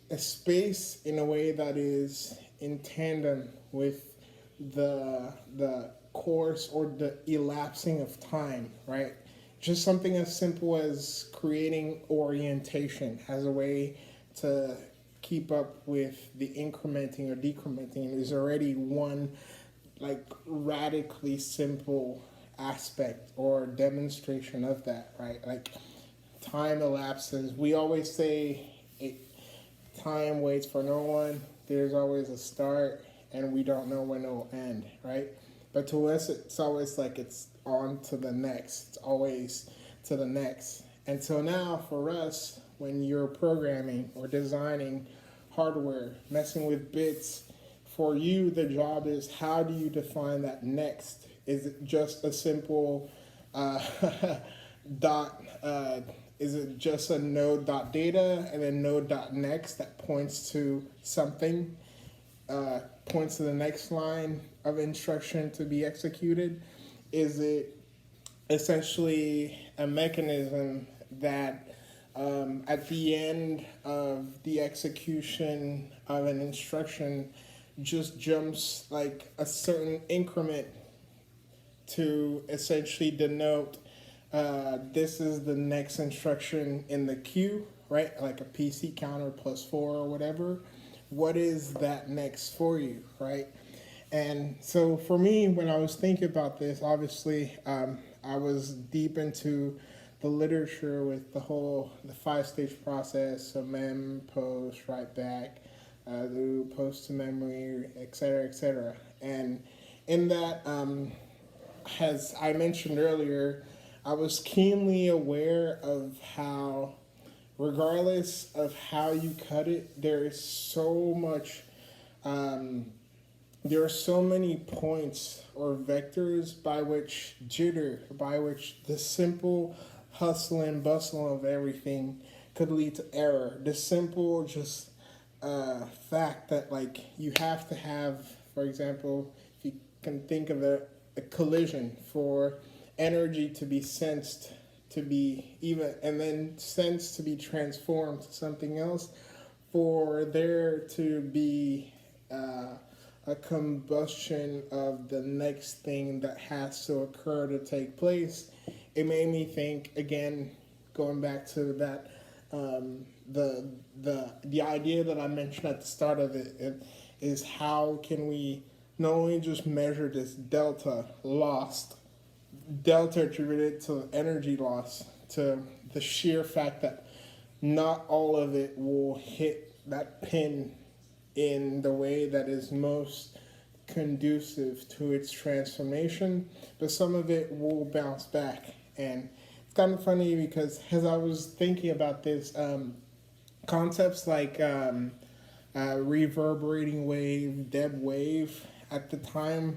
a space in a way that is in tandem with the course or the elapsing of time, right? Just something as simple as creating orientation as a way to keep up with the incrementing or decrementing is already one like radically simple aspect or demonstration of that, right? Like time elapses. We always say time waits for no one. There's always a start, and we don't know when it will end, right? But to us, it's always like it's on to the next. It's always to the next. And so now for us, when you're programming or designing hardware, messing with bits for you, the job is, how do you define that next? Is it just a simple uh, dot? Is it just a node dot data and then node dot next that points to something, points to the next line of instruction to be executed? Is it essentially a mechanism that at the end of the execution of an instruction just jumps like a certain increment to essentially denote this is the next instruction in the queue, right? Like a PC counter +4 or whatever. What is that next for you, right? And so for me, when I was thinking about this, obviously, I was deep into the literature with the 5-stage process, so mem, post, write back, loop, post to memory, etc., etc. And in that, as I mentioned earlier, I was keenly aware of how, regardless of how you cut it, there is so much, there are so many points or vectors by which the simple hustle and bustle of everything could lead to error. The simple just fact that like you have to have, for example, if you can think of a collision for energy to be sensed to be even, and then sensed to be transformed to something else, for there to be a combustion of the next thing that has to occur to take place. It made me think again, going back to that, the idea that I mentioned at the start of it is how can we not only just measure this delta attributed to energy loss, to the sheer fact that not all of it will hit that pin in the way that is most conducive to its transformation, but some of it will bounce back. And it's kind of funny because as I was thinking about this, concepts like reverberating wave, dead wave, at the time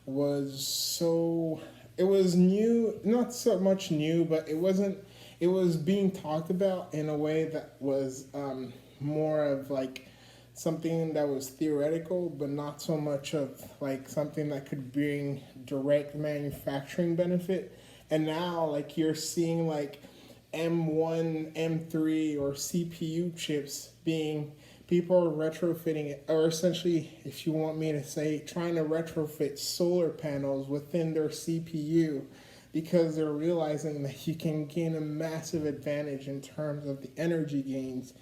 it was new, not so much new, but it was being talked about in a way that was more of like something that was theoretical, but not so much of like something that could bring direct manufacturing benefit. And now like you're seeing like M1, M3 or CPU chips people are retrofitting it, or essentially, if you want me to say, trying to retrofit solar panels within their CPU because they're realizing that you can gain a massive advantage in terms of the energy gains.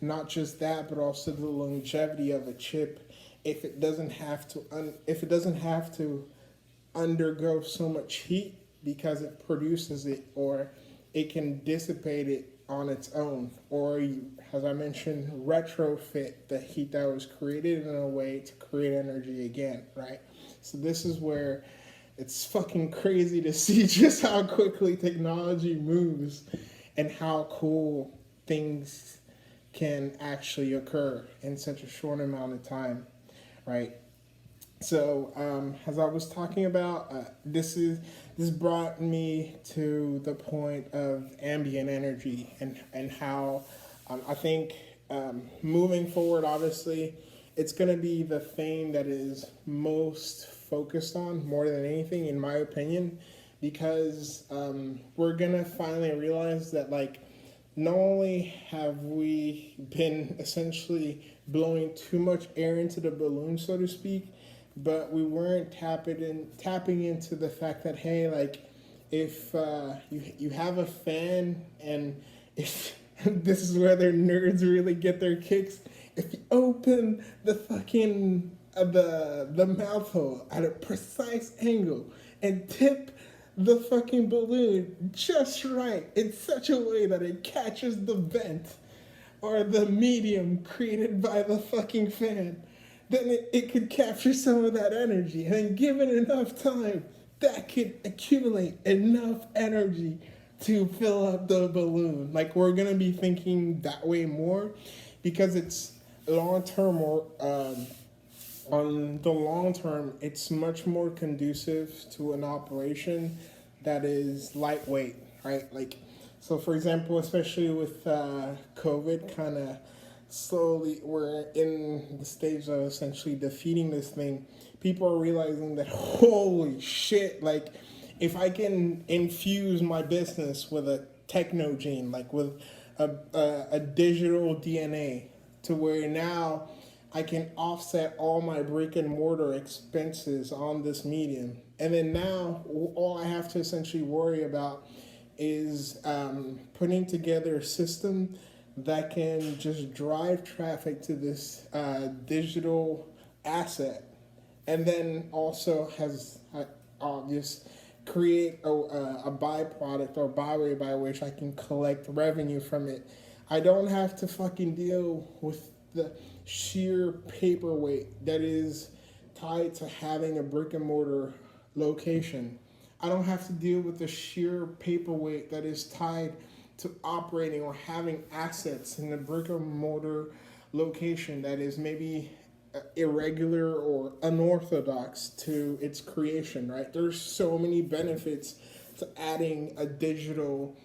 Not just that, but also the longevity of a chip if it doesn't have to undergo so much heat because it produces it, or it can dissipate it on its own, or you, as I mentioned, retrofit the heat that was created in a way to create energy again, right? So this is where it's fucking crazy to see just how quickly technology moves and how cool things can actually occur in such a short amount of time, right? So as I was talking about, this brought me to the point of ambient energy and how I think moving forward, obviously, it's going to be the thing that is most focused on more than anything, in my opinion, because we're going to finally realize that like not only have we been essentially blowing too much air into the balloon, so to speak, but we weren't tapping into the fact that, hey, like, if you have a fan, and if this is where their nerds really get their kicks, if you open the fucking the mouth hole at a precise angle and tip the fucking balloon just right in such a way that it catches the vent or the medium created by the fucking fan, then it could capture some of that energy. And then given enough time, that could accumulate enough energy to fill up the balloon. Like, we're going to be thinking that way more because it's long-term on the long term, it's much more conducive to an operation that is lightweight, right? Like, so for example, especially with COVID, kind of slowly, we're in the stage of essentially defeating this thing. People are realizing that, holy shit, like, if I can infuse my business with a techno gene, like with a digital DNA, to where now I can offset all my brick and mortar expenses on this medium. And then now all I have to essentially worry about is putting together a system that can just drive traffic to this digital asset, and then also has just create a byproduct or byway by which I can collect revenue from it. I don't have to fucking deal with the sheer paperweight that is tied to having a brick and mortar location. I don't have to deal with the sheer paperweight that is tied to operating or having assets in a brick and mortar location that is maybe irregular or unorthodox to its creation, right? There's so many benefits to adding a digital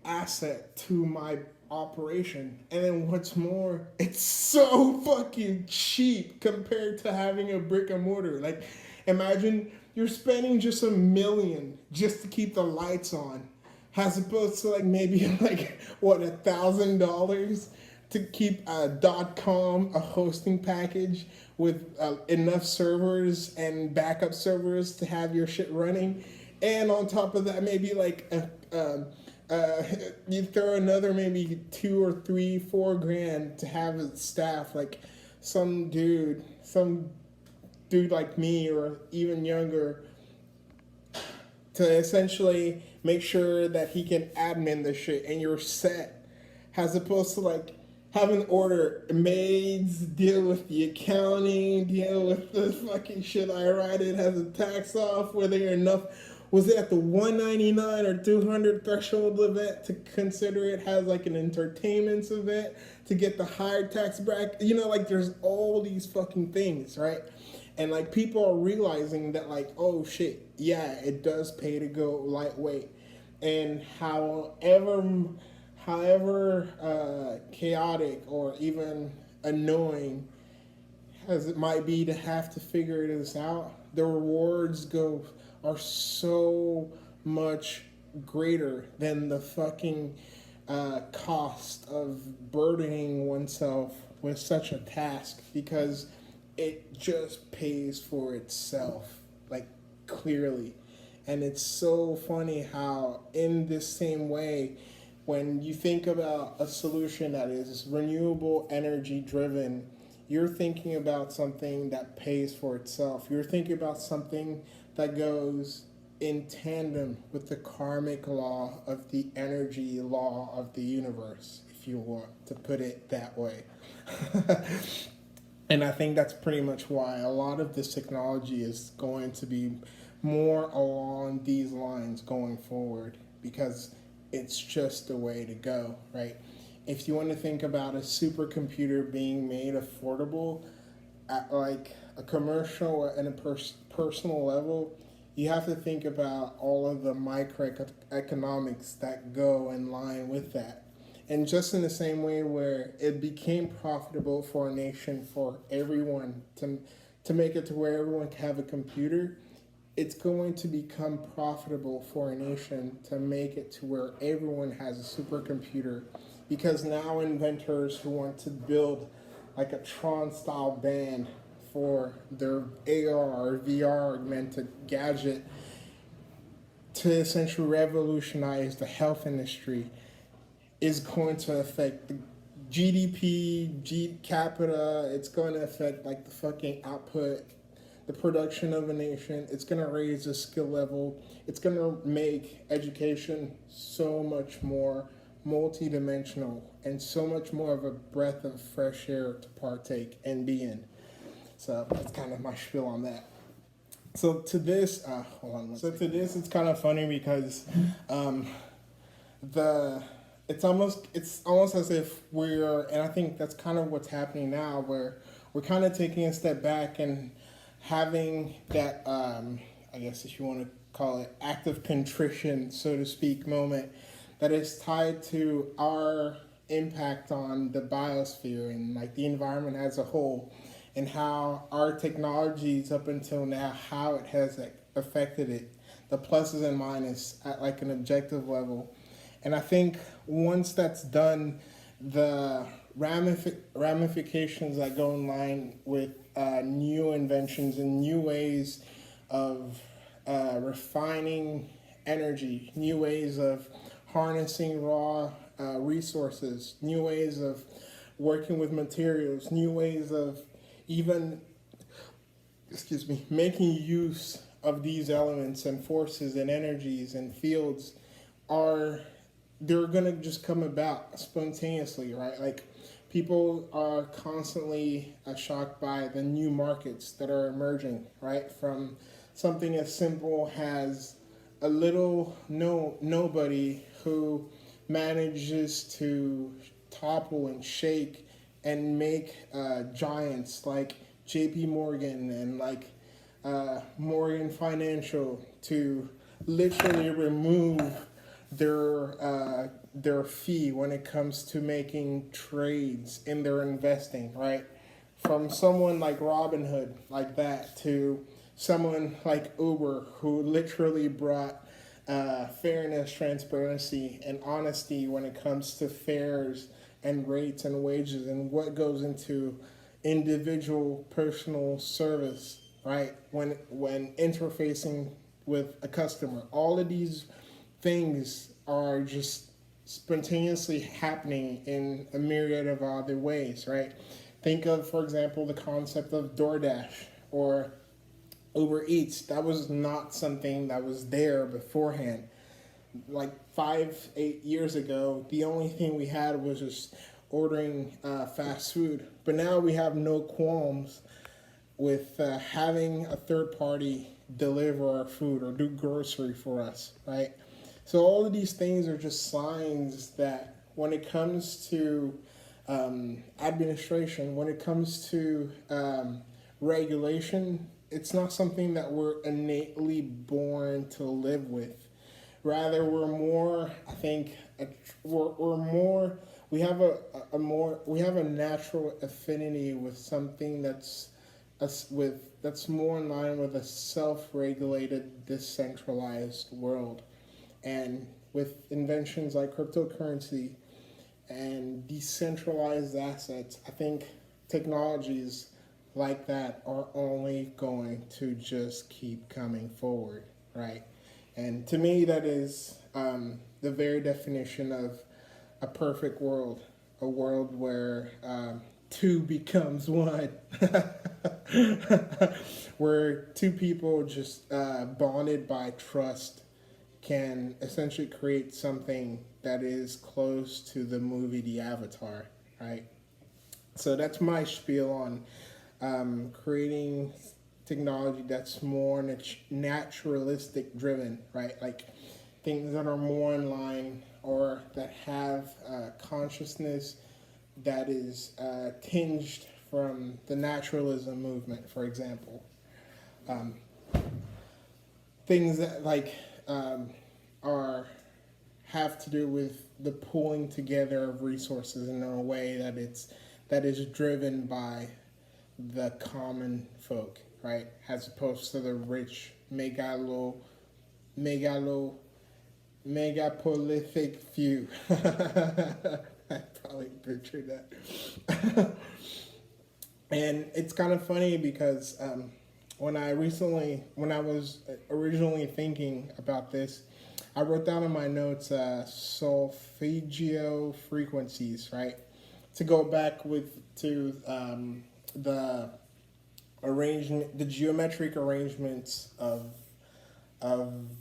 asset to my operation. And then what's more, it's so fucking cheap compared to having a brick and mortar. Like, imagine you're spending just $1 million just to keep the lights on, as opposed to like maybe like what, $1,000 to keep a .com, a hosting package with enough servers and backup servers to have your shit running. And on top of that, maybe like you throw another maybe 2 or 3, 4 grand to have a staff, like some dude like me or even younger, to essentially make sure that he can admin the shit and you're set, as opposed to like having order maids deal with the accounting, deal with the fucking shit I write it has a tax off, whether you're enough, was it at the 199 or 200 threshold event to consider it has like an entertainment event to get the higher tax bracket, you know, like there's all these fucking things, right? And like people are realizing that like, oh shit, yeah, it does pay to go lightweight. And however chaotic or even annoying as it might be to have to figure this out, the rewards are so much greater than the fucking cost of burdening oneself with such a task, because it just pays for itself, like clearly. And it's so funny how in this same way, when you think about a solution that is renewable energy driven, you're thinking about something that pays for itself. You're thinking about something that goes in tandem with the karmic law of the energy law of the universe, if you want to put it that way. And I think that's pretty much why a lot of this technology is going to be more along these lines going forward, because it's just the way to go, right? If you want to think about a supercomputer being made affordable at like a commercial and a personal level, you have to think about all of the microeconomics that go in line with that. And just in the same way where it became profitable for a nation for everyone to make it to where everyone can have a computer, it's going to become profitable for a nation to make it to where everyone has a supercomputer, because now inventors who want to build like a Tron style band for their AR or VR augmented gadget to essentially revolutionize the health industry is going to affect the GDP, G capita. It's going to affect like the fucking output, the production of a nation. It's going to raise the skill level. It's going to make education so much more multidimensional and so much more of a breath of fresh air to partake and be in. So that's kind of my spiel on that. So to this, it's kind of funny because it's almost as if and I think that's kind of what's happening now, where we're kind of taking a step back and having that, I guess if you want to call it active contrition, so to speak, moment that is tied to our impact on the biosphere and like the environment as a whole, and how our technologies up until now, how it has like, affected it, the pluses and minuses at like an objective level. And I think once that's done, the ramifications that go in line with new inventions and new ways of refining energy, new ways of harnessing raw resources, new ways of working with materials, new ways of even, making use of these elements and forces and energies and fields are, they're gonna just come about spontaneously, right? Like people are constantly shocked by the new markets that are emerging, right? From something as simple as a little nobody who manages to topple and shake and make giants like J.P. Morgan and like Morgan Financial to literally remove their fee when it comes to making trades in their investing, right? From someone like Robinhood, like that, to someone like Uber, who literally brought fairness, transparency, and honesty when it comes to fares and rates and wages and what goes into individual personal service, right? When interfacing with a customer, all of these things are just spontaneously happening in a myriad of other ways, right? Think of, for example, the concept of DoorDash or Uber Eats. That was not something that was there beforehand. Like 5-8 years ago, the only thing we had was just ordering fast food. But now we have no qualms with having a third party deliver our food or do grocery for us, right? So all of these things are just signs that when it comes to administration, when it comes to regulation, it's not something that we're innately born to live with. Rather, we're more, I think, we're more, we have a natural affinity with something that's more in line with a self-regulated, decentralized world. And with inventions like cryptocurrency and decentralized assets, I think technologies like that are only going to just keep coming forward, right? And to me, that is the very definition of a perfect world, a world where two becomes one, where two people just bonded by trust can essentially create something that is close to the movie The Avatar, right? So that's my spiel on creating technology that's more naturalistic driven, right? Like things that are more in line or that have consciousness that is tinged from the naturalism movement, for example. Things that like have to do with the pulling together of resources in a way that is driven by the common folk, right? As opposed to the rich megapolithic few. I probably butchered that. And it's kind of funny because when I was originally thinking about this, I wrote down in my notes solfeggio frequencies, right? To go back to the arrangement, the geometric arrangements of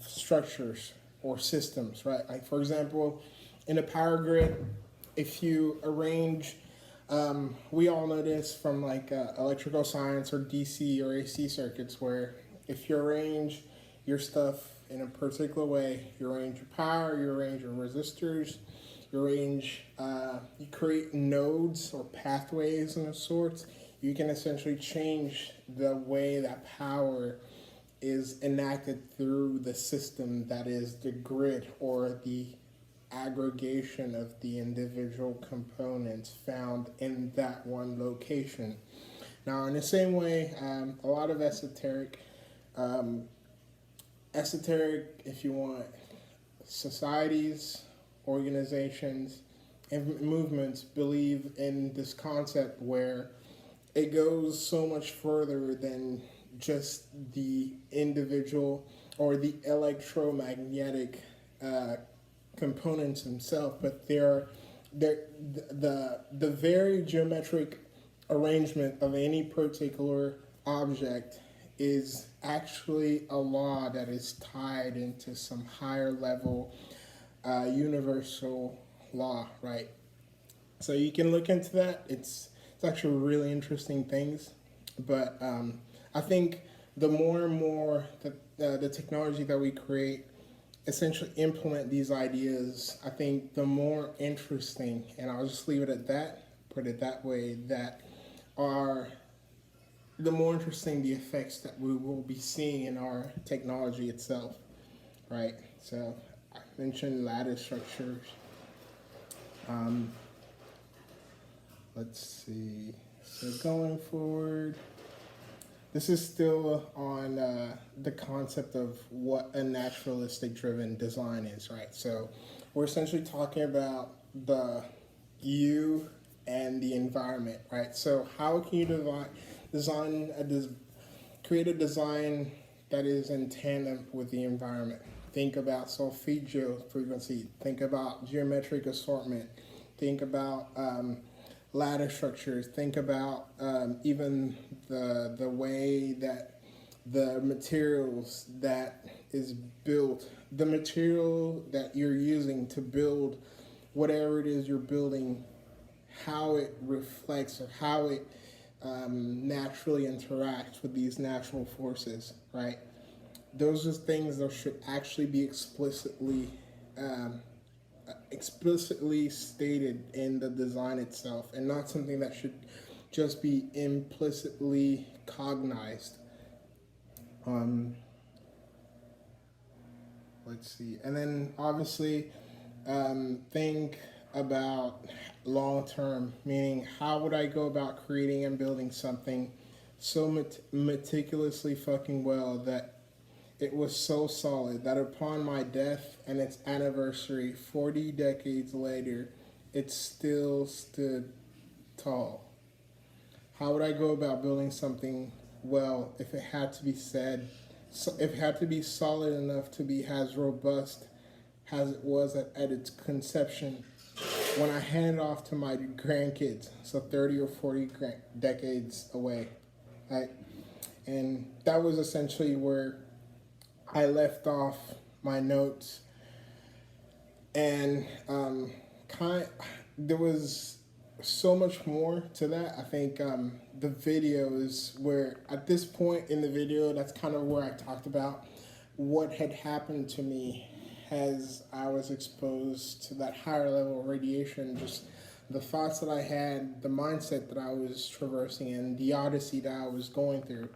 structures or systems, right? Like for example, in a power grid, if you arrange, we all know this from like electrical science or DC or AC circuits, where if you arrange your stuff in a particular way, you arrange your power, you arrange your resistors, you create nodes or pathways and of sorts. you can essentially change the way that power is enacted through the system that is the grid, or the aggregation of the individual components found in that one location. Now, in the same way, a lot of um, esoteric, if you want, societies, organizations, and movements believe in this concept where it goes so much further than just the individual or the electromagnetic components themselves, but the very geometric arrangement of any particular object is actually a law that is tied into some higher level universal law, right? So you can look into that. It's actually really interesting things, but I think the more and more the technology that we create essentially implement these ideas, I think the more interesting, and I'll just leave it at that, put it that way, that are the more interesting the effects that we will be seeing in our technology itself, right? So I mentioned lattice structures. Let's see. So going forward, this is still on the concept of what a naturalistic driven design is, right? So we're essentially talking about the you and the environment, right? So how can you create a design that is in tandem with the environment? Think about solfeggio frequency. Think about geometric assortment. Think about ladder structures. Think about even the way that the materials that is built, the material that you're using to build whatever it is you're building, how it reflects or how it naturally interacts with these natural forces, right? Those are things that should actually be explicitly stated in the design itself, and not something that should just be implicitly cognized. Let's see, and then obviously think about long term, meaning how would I go about creating and building something so meticulously fucking well that it was so solid that upon my death and its anniversary 40 decades later, it still stood tall? How would I go about building something well if it had to be if it had to be solid enough to be as robust as it was at its conception when I hand it off to my grandkids, so 30 or 40 decades away, right? And that was essentially where I left off my notes, and there was so much more to that. I think the video is where, at this point in the video, that's kind of where I talked about what had happened to me as I was exposed to that higher level of radiation, just the thoughts that I had, the mindset that I was traversing, and the odyssey that I was going through.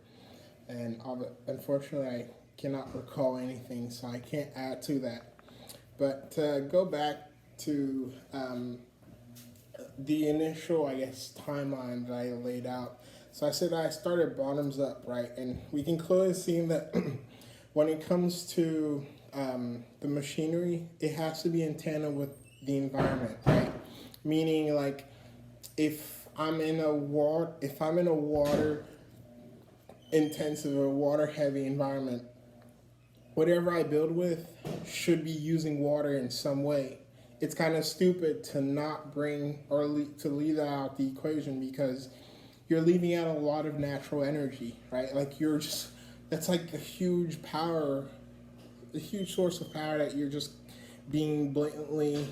And unfortunately, I cannot recall anything, so I can't add to that. But to go back to the initial, I guess, timeline that I laid out. So I said I started bottoms up, right? And we can clearly see that when it comes to the machinery, it has to be in tandem with the environment, right? Meaning, like, if I'm in a water intensive or water heavy environment, whatever I build with should be using water in some way. It's kind of stupid to not bring or to leave that out the equation, because you're leaving out a lot of natural energy, right? Like, that's like a huge source of power that you're just being blatantly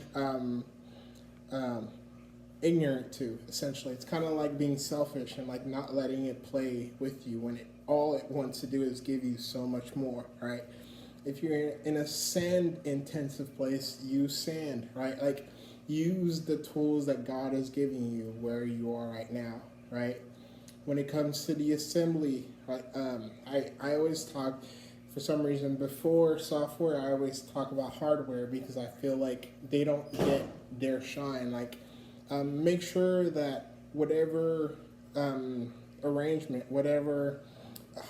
ignorant to, essentially. It's kind of like being selfish and like not letting it play with you when all it wants to do is give you so much more, right? If you're in a sand intensive place, use sand, right? Like, use the tools that God is giving you where you are right now, right? when it comes to the assembly, I always talk, for some reason, before software, I always talk about hardware because I feel like they don't get their shine. Make sure that whatever arrangement, whatever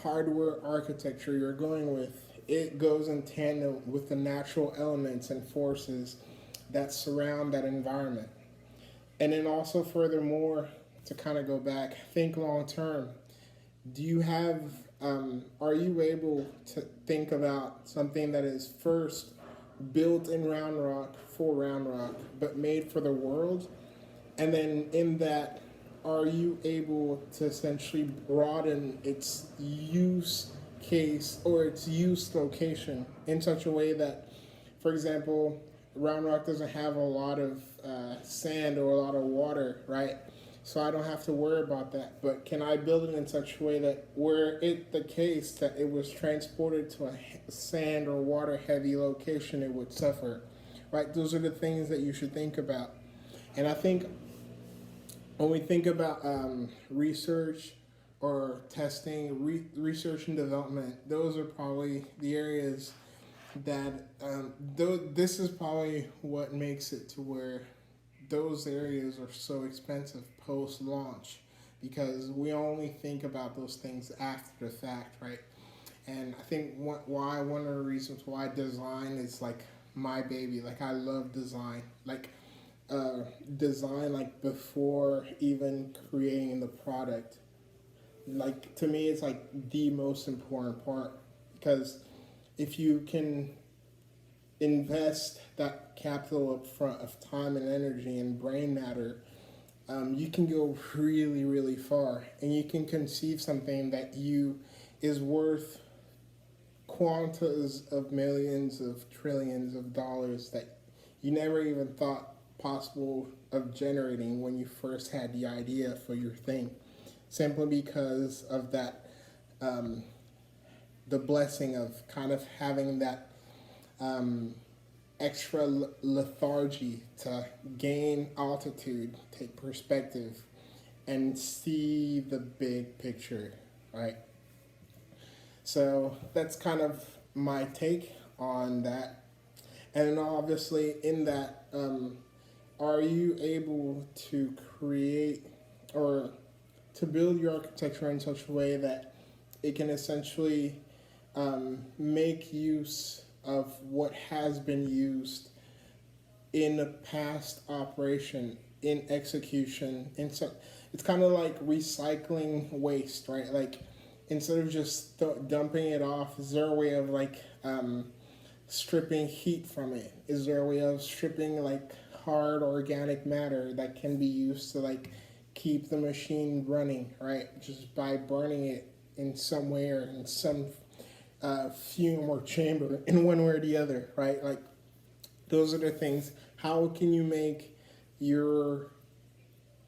hardware architecture you're going with, it goes in tandem with the natural elements and forces that surround that environment. And then also, furthermore, to kind of go back, think long term. Do you have, are you able to think about something that is first built in Round Rock for Round Rock, but made for the world? And then in that, are you able to essentially broaden its use case or its use location in such a way that, for example, Round Rock doesn't have a lot of sand or a lot of water, right? So I don't have to worry about that. But can I build it in such a way that were it the case that it was transported to a sand or water heavy location, it would suffer, right? Those are the things that you should think about. And I think when we think about research or testing, research and development, those are probably the areas that, this is probably what makes it to where those areas are so expensive post-launch, because we only think about those things after the fact, right? And I think one of the reasons why design is like my baby, like I love design, design like before even creating the product. Like to me, it's like the most important part, because if you can invest that capital up front of time and energy and brain matter, you can go really, really far, and you can conceive something that is worth quantas of millions of trillions of dollars that you never even thought possible of generating when you first had the idea for your thing, simply because of that, the blessing of kind of having that extra lethargy to gain altitude, take perspective, and see the big picture, right? So that's kind of my take on that. And obviously, in that, are you able to create or to build your architecture in such a way that it can essentially make use of what has been used in a past operation, in execution, it's kind of like recycling waste, right? Like instead of just dumping it off, is there a way of stripping heat from it? Is there a way of stripping hard organic matter that can be used to keep the machine running, right? Just by burning it in some way or in some fume or chamber in one way or the other, right? Those are the things. How can you make your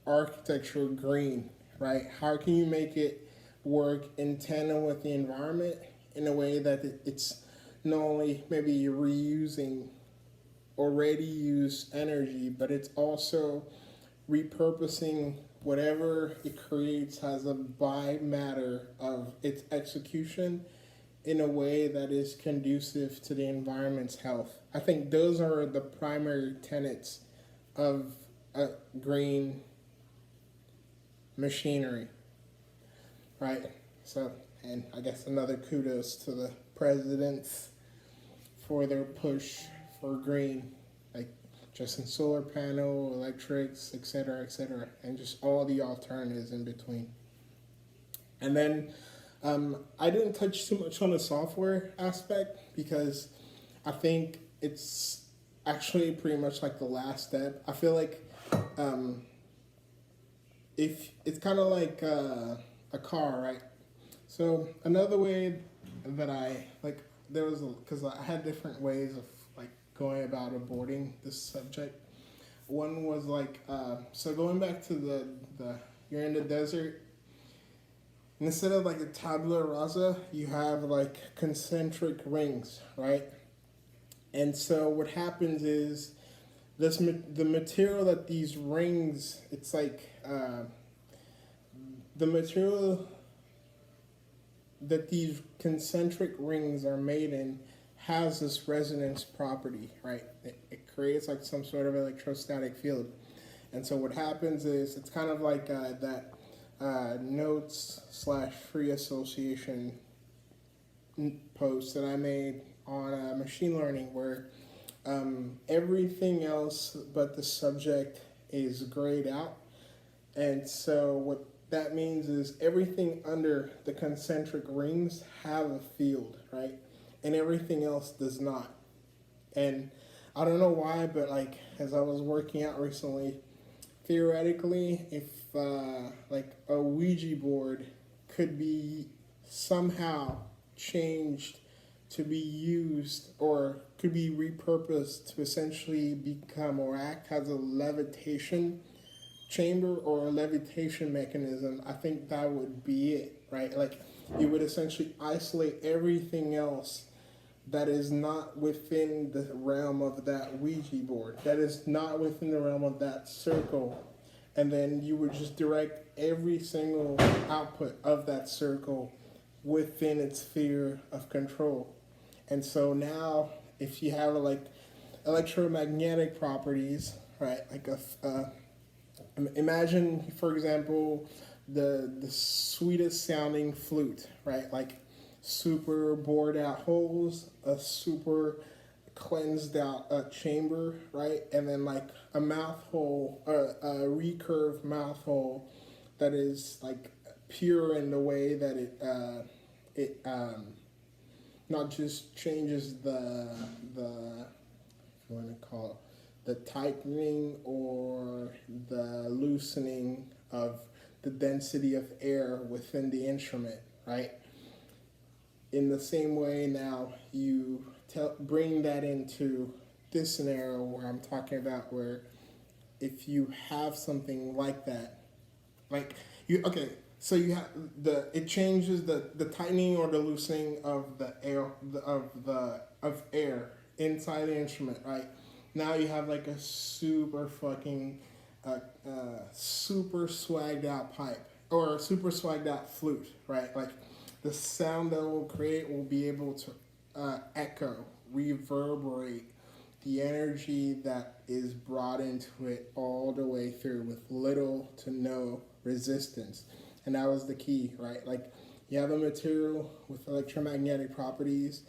architecture green, right? How can you make it work in tandem with the environment in a way that it's not only maybe you're reusing already used energy, but it's also repurposing whatever it creates as a bymatter of its execution in a way that is conducive to the environment's health. I think those are the primary tenets of green machinery, right? So, and I guess another kudos to the presidents for their push for green, just in solar panel, electrics, et cetera, and just all the alternatives in between. And then I didn't touch too much on the software aspect because I think it's actually pretty much the last step. I feel like if it's kind of like a car, right? So another way that I there was because I had different ways of going about aborting this subject. One was so going back to the you're in the desert. Instead of a tabula rasa, you have concentric rings, right? And so what happens is the material that these rings, it's the material that these concentric rings are made in has this resonance property, right? It creates like some sort of electrostatic field. And so what happens is it's kind of like that notes/free association post that I made on machine learning, where everything else but the subject is grayed out. And so what that means is everything under the concentric rings have a field, right? And everything else does not. And I don't know why, but like as I was working out recently, theoretically, if like a Ouija board could be somehow changed to be used or could be repurposed to essentially become or act as a levitation chamber or a levitation mechanism, I think that would be it, right? Like you would essentially isolate everything else that is not within the realm of that Ouija board, that is not within the realm of that circle, and then you would just direct every single output of that circle within its sphere of control. And so now, if you have like electromagnetic properties, right? Like imagine, for example, the sweetest sounding flute, right? Like super bored out holes, a super cleansed out chamber, right? And then like a mouth hole, a recurved mouth hole that is like pure in the way that it not just changes the if you want to call it the tightening or the loosening of the density of air within the instrument, right? In the same way, now you bring that into this scenario where I'm talking about, where if you have something like that, like you, okay, so you have it changes the tightening or the loosening of the air of air inside the instrument, right? Now you have like a super fucking super swagged out pipe or a super swagged out flute, right? Like the sound that it will create will be able to echo, reverberate the energy that is brought into it all the way through with little to no resistance. And that was the key, right? Like you have a material with electromagnetic properties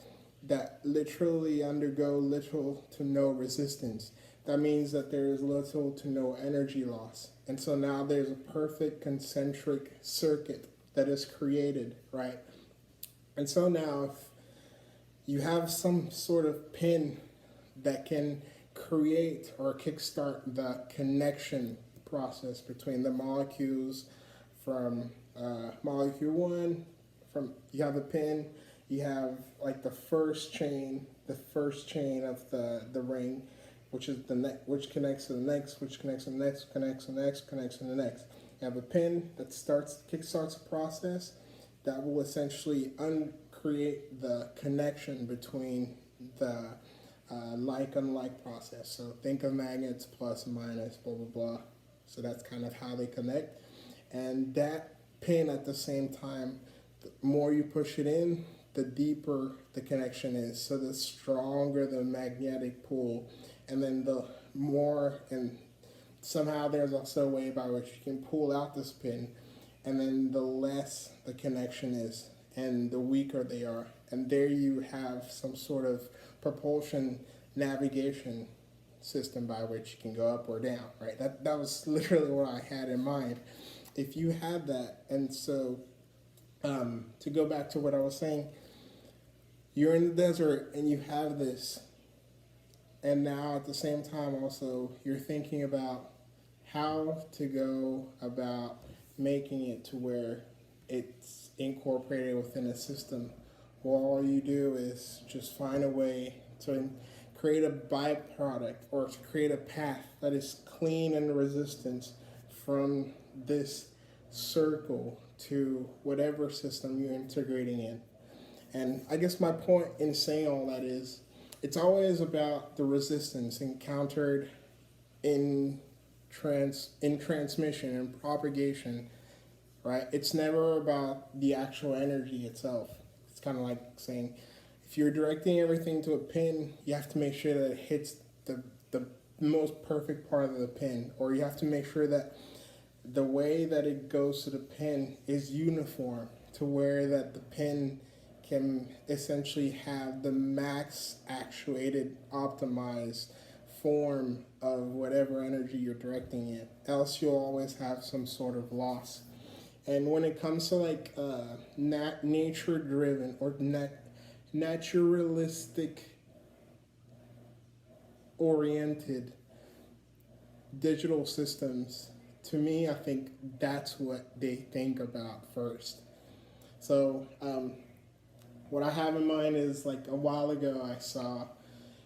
that literally undergo little to no resistance. That means that there is little to no energy loss. And so now there's a perfect concentric circuit that is created, right? And so now if you have some sort of pin that can create or kickstart the connection process between the molecules from molecule one, you have a pin, you have like the first chain of the ring, which is which connects to the next, which connects to the next, connects to the next, connects to the next. You have a pin that kickstarts a process that will essentially uncreate the connection between the like-unlike process. So think of magnets, plus, minus, blah, blah, blah. So that's kind of how they connect. And that pin at the same time, the more you push it in, the deeper the connection is. So the stronger the magnetic pull. And then the more, and somehow there's also a way by which you can pull out this pin, and then the less the connection is and the weaker they are. And there you have some sort of propulsion navigation system by which you can go up or down, right? That was literally what I had in mind. If you had that, and so to go back to what I was saying, you're in the desert and you have this, and now at the same time also you're thinking about how to go about making it to where it's incorporated within a system. Well, all you do is just find a way to create a byproduct or to create a path that is clean and resistance from this circle to whatever system you're integrating in. And I guess my point in saying all that is, it's always about the resistance encountered in transmission and propagation right? It's never about the actual energy itself. It's kind of like saying, if you're directing everything to a pin, you have to make sure that it hits the most perfect part of the pin, or you have to make sure that the way that it goes to the pin is uniform to where that the pin can essentially have the max actuated, optimized form of whatever energy you're directing it. Else you'll always have some sort of loss. And when it comes to like nature driven or naturalistic oriented digital systems, to me, I think that's what they think about first. So, what I have in mind is like a while ago I saw,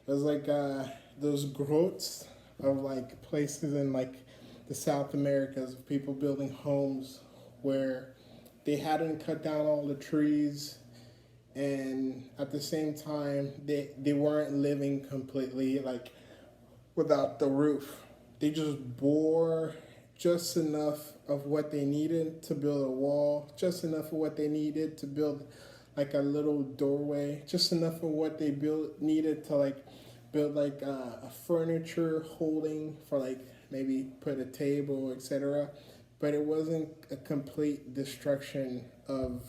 it was like those grottes of like places in like the South Americas of people building homes where they hadn't cut down all the trees, and at the same time they weren't living completely like without the roof. They just bore just enough of what they needed to build a wall, just enough of what they needed to build like a little doorway, just enough of what they needed to like build like a furniture holding for like maybe put a table, etc. But it wasn't a complete destruction of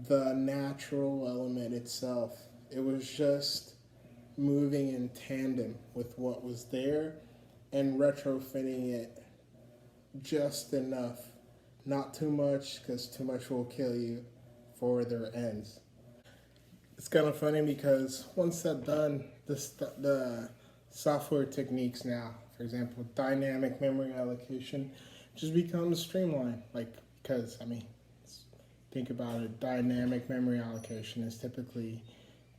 the natural element itself. It was just moving in tandem with what was there and retrofitting it just enough, not too much, because too much will kill you for their ends. It's kind of funny because once that's done, the software techniques now, for example, dynamic memory allocation, just becomes streamlined. Like, because I mean, think about it, dynamic memory allocation is typically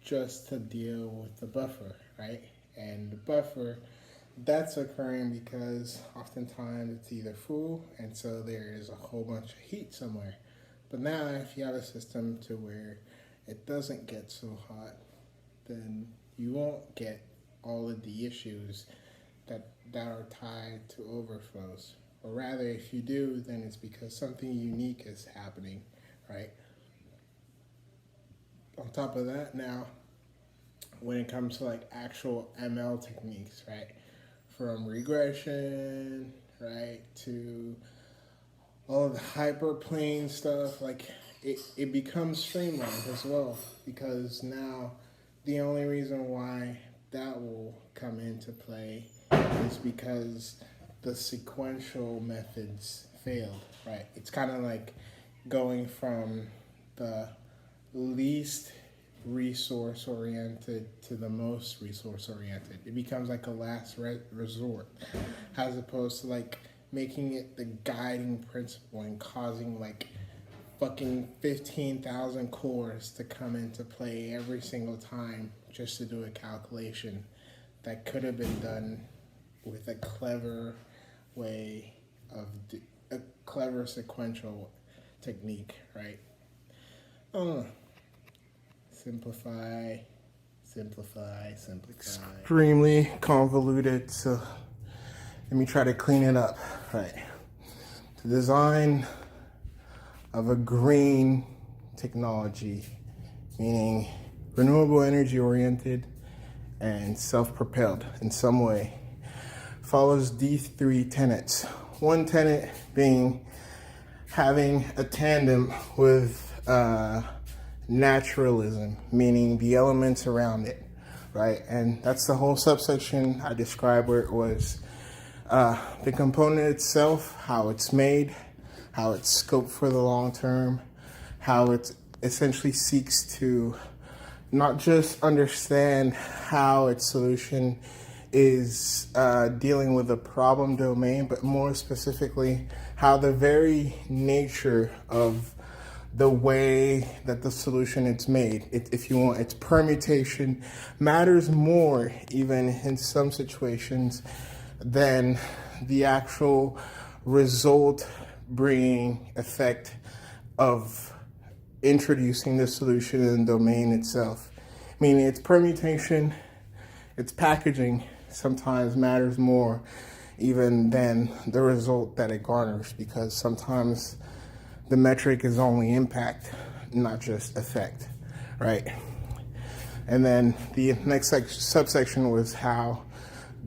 just to deal with the buffer, right? And the buffer, that's occurring because oftentimes it's either full, and so there is a whole bunch of heat somewhere. But now if you have a system to where it doesn't get so hot, then you won't get all of the issues that are tied to overflows. Or rather, if you do, then it's because something unique is happening, right? On top of that, now, when it comes to like actual ML techniques, right? From regression, right, to all of the hyperplane stuff, like it becomes streamlined as well, because now the only reason why that will come into play is because the sequential methods failed, right? It's kind of like going from the least resource oriented to the most resource oriented. It becomes like a last resort, as opposed to like making it the guiding principle and causing like fucking 15,000 cores to come into play every single time just to do a calculation that could have been done with a clever way of a clever sequential technique, right? I don't know. Simplify. Extremely convoluted, so let me try to clean it up. Right. The design of a green technology, meaning renewable energy oriented and self-propelled in some way, follows these three tenets. One tenet being having a tandem with naturalism, meaning the elements around it, right? And that's the whole subsection I described, where it was the component itself, how it's made, how it's scoped for the long term, how it essentially seeks to not just understand how its solution is dealing with a problem domain, but more specifically, how the very nature of the way that the solution it's made, if you want, its permutation matters more, even in some situations, than the actual result bringing effect of introducing the solution in the domain itself. Meaning its permutation, its packaging sometimes matters more even than the result that it garners, because sometimes the metric is only impact, not just effect, right? And then the next subsection was how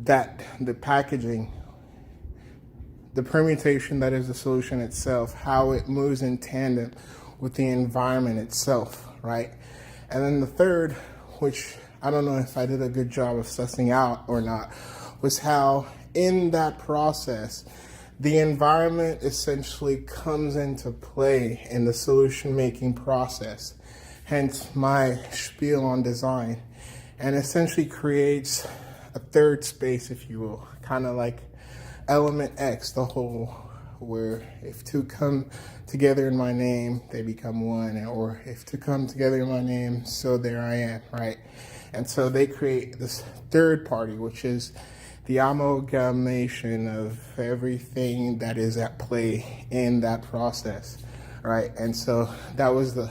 that the packaging, the permutation that is the solution itself, how it moves in tandem with the environment itself, right? And then the third, which I don't know if I did a good job of sussing out or not, was how in that process, the environment essentially comes into play in the solution-making process, hence my spiel on design, and essentially creates a third space, if you will, kind of like element X, the whole, where if two come together in my name, they become one, or if two come together in my name, so there I am, right? And so they create this third party, which is the amalgamation of everything that is at play in that process, right? And so that was the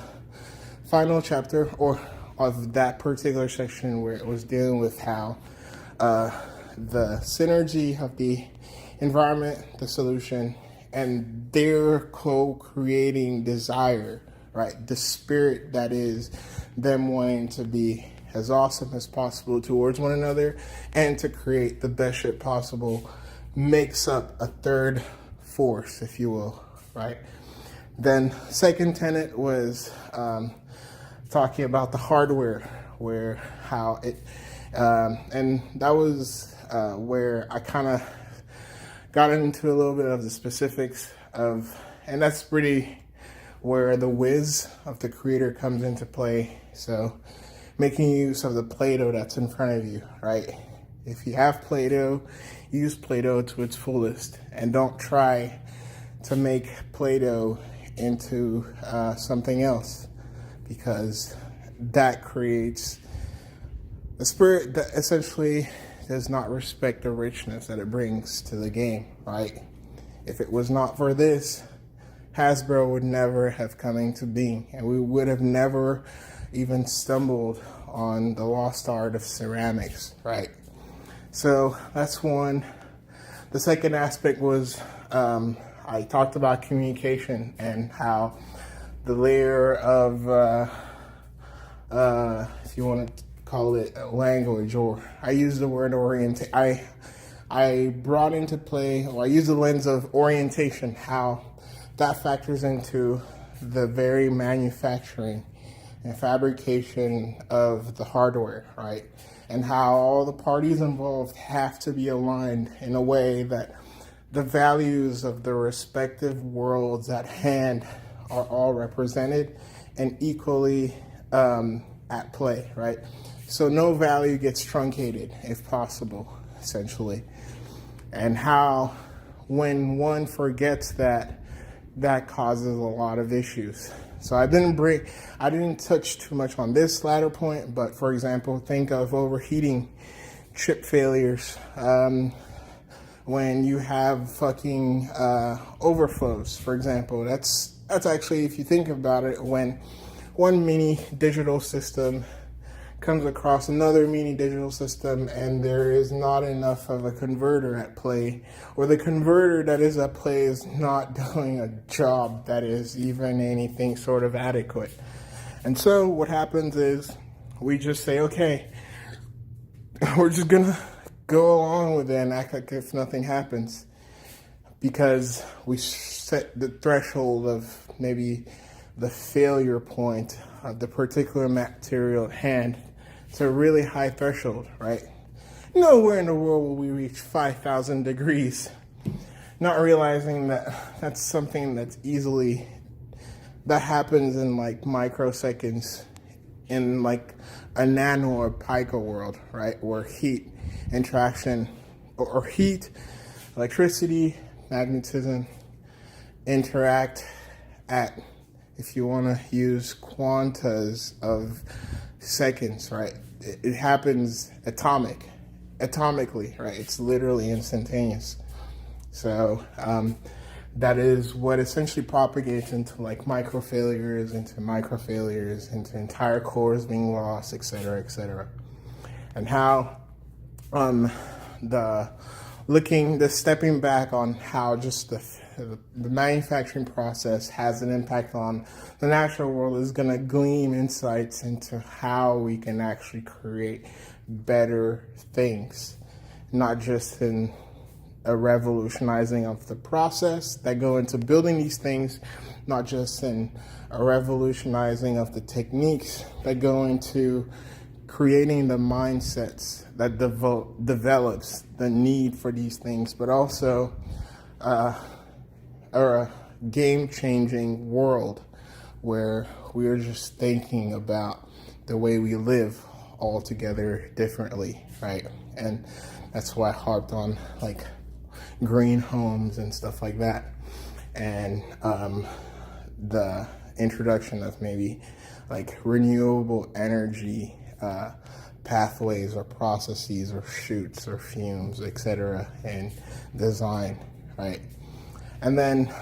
final chapter or of that particular section, where it was dealing with how the synergy of the environment, the solution, and their co-creating desire, right? The spirit that is them wanting to be as awesome as possible towards one another and to create the best shit possible makes up a third force, if you will, right? Then second tenet was talking about the hardware, where how it, and that was where I kind of got into a little bit of the specifics of, and that's pretty where the whiz of the creator comes into play. So making use of the Play-Doh that's in front of you, right? If you have Play-Doh, use Play-Doh to its fullest, and don't try to make Play-Doh into something else, because that creates a spirit that essentially does not respect the richness that it brings to the game, right? If it was not for this, Hasbro would never have come into being, and we would have never even stumbled on the lost art of ceramics, right? So that's one. The second aspect was I talked about communication and how the layer of, if you want to call it language, or I use the word I brought into play, or I use the lens of orientation, how that factors into the very manufacturing and fabrication of the hardware, right? And how all the parties involved have to be aligned in a way that the values of the respective worlds at hand are all represented and equally at play, right? So no value gets truncated, if possible, essentially. And how when one forgets that, that causes a lot of issues. So I didn't touch too much on this latter point, but for example, think of overheating chip failures. When you have fucking overflows, for example, that's actually, if you think about it, when one mini digital system comes across another mini digital system and there is not enough of a converter at play, or the converter that is at play is not doing a job that is even anything sort of adequate. And so what happens is we just say, okay, we're just gonna go along with it and act like if nothing happens, because we set the threshold of maybe the failure point of the particular material at hand to a really high threshold, right? Nowhere in the world will we reach 5,000 degrees, not realizing that that's something that's that happens in like microseconds in like a nano or pico world, right? Where heat interaction or heat, electricity, magnetism interact at, if you want to use quantas of seconds, right? It happens atomically, right? It's literally instantaneous. So that is what essentially propagates into like micro failures, into entire cores being lost, etc., etc. And how the stepping back on how just the manufacturing process has an impact on the natural world is going to glean insights into how we can actually create better things, not just in a revolutionizing of the process that go into building these things, not just in a revolutionizing of the techniques that go into creating the mindsets that develops the need for these things, but also a game-changing world where we are just thinking about the way we live altogether differently, right? And that's why I harped on like green homes and stuff like that, and the introduction of maybe like renewable energy pathways or processes or chutes or fumes, etc., and design, right? And then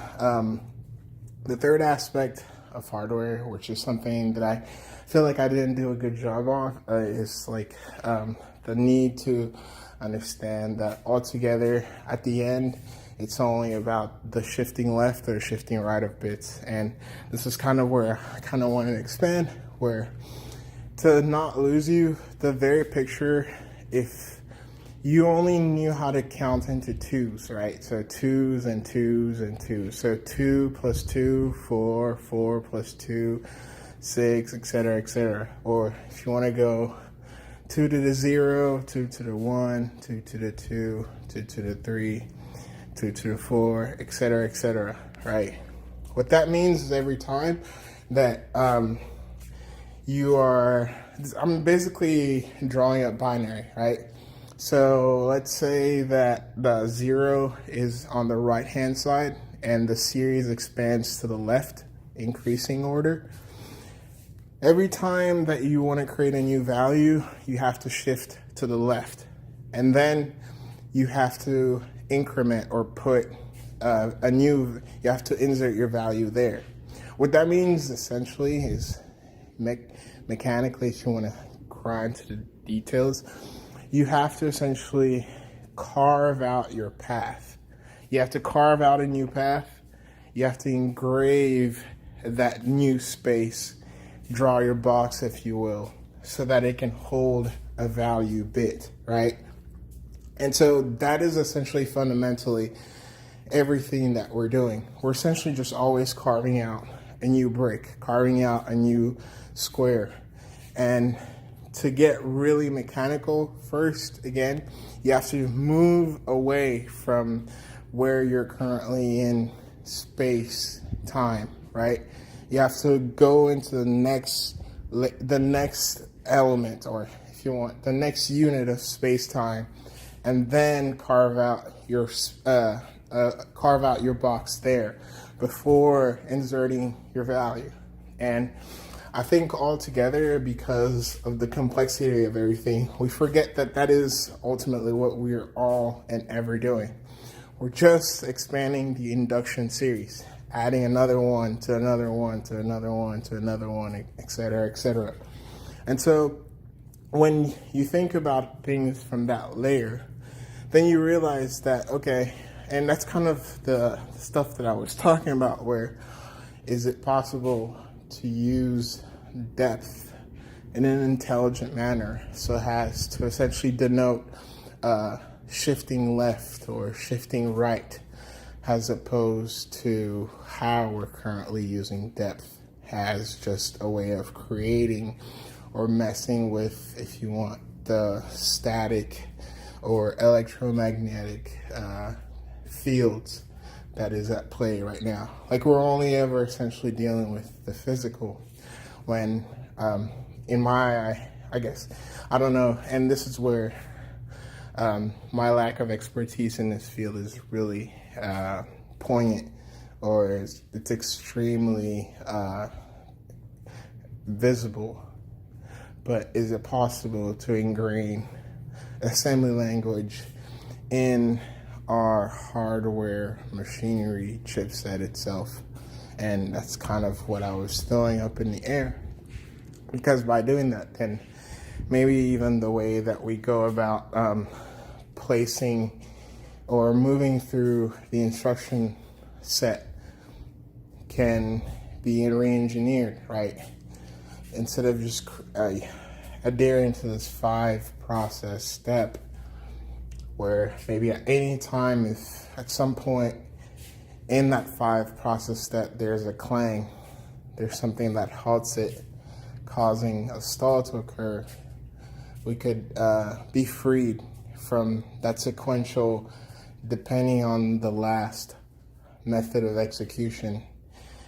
the third aspect of hardware, which is something that I feel like I didn't do a good job on, is like the need to understand that altogether at the end, it's only about the shifting left or shifting right of bits. And this is kind of where I kind of wanted to expand, where to not lose you, the very picture, if you only knew how to count into twos, right? So twos and twos and twos. So 2 plus 2, 4, 4 plus 2, 6, etc., etc. Or if you want to go 2 to the 0, 2 to the 1, 2 to the 2, 2 to the 3, 2 to the 4, etc., etc., right? What that means is every time that I'm basically drawing a binary, right? So let's say that the 0 is on the right-hand side and the series expands to the left, increasing order. Every time that you want to create a new value, you have to shift to the left. And then you have to increment or put you have to insert your value there. What that means essentially is mechanically, if you want to cry into the details, you have to essentially carve out your path. You have to carve out a new path. You have to engrave that new space, draw your box, if you will, so that it can hold a value bit, right? And so that is essentially fundamentally everything that we're doing. We're essentially just always carving out a new brick, carving out a new square. And to get really mechanical, first, again, you have to move away from where you're currently in space, time, right? You have to go into the next element, or if you want, the next unit of space, time, and then carve out your box there before inserting your value. And I think altogether, because of the complexity of everything, we forget that that is ultimately what we're all and ever doing. We're just expanding the induction series, adding another one to another one to another one to another one, et cetera, et cetera. And so when you think about things from that layer, then you realize that, okay, and that's kind of the stuff that I was talking about, where is it possible to use depth in an intelligent manner so as to essentially denote shifting left or shifting right, as opposed to how we're currently using depth as just a way of creating or messing with, if you want, the static or electromagnetic fields that is at play right now. Like, we're only ever essentially dealing with the physical, when in my, I guess, I don't know, and this is where my lack of expertise in this field is really poignant, or it's extremely visible. But is it possible to ingrain assembly language in our hardware machinery chipset itself? And that's kind of what I was throwing up in the air, because by doing that, then maybe even the way that we go about placing or moving through the instruction set can be re-engineered, right? Instead of just adhering to this 5-process step, where maybe at any time, if at some point in that 5-process step there's a clang, there's something that halts it, causing a stall to occur, we could be freed from that sequential, depending on the last method of execution,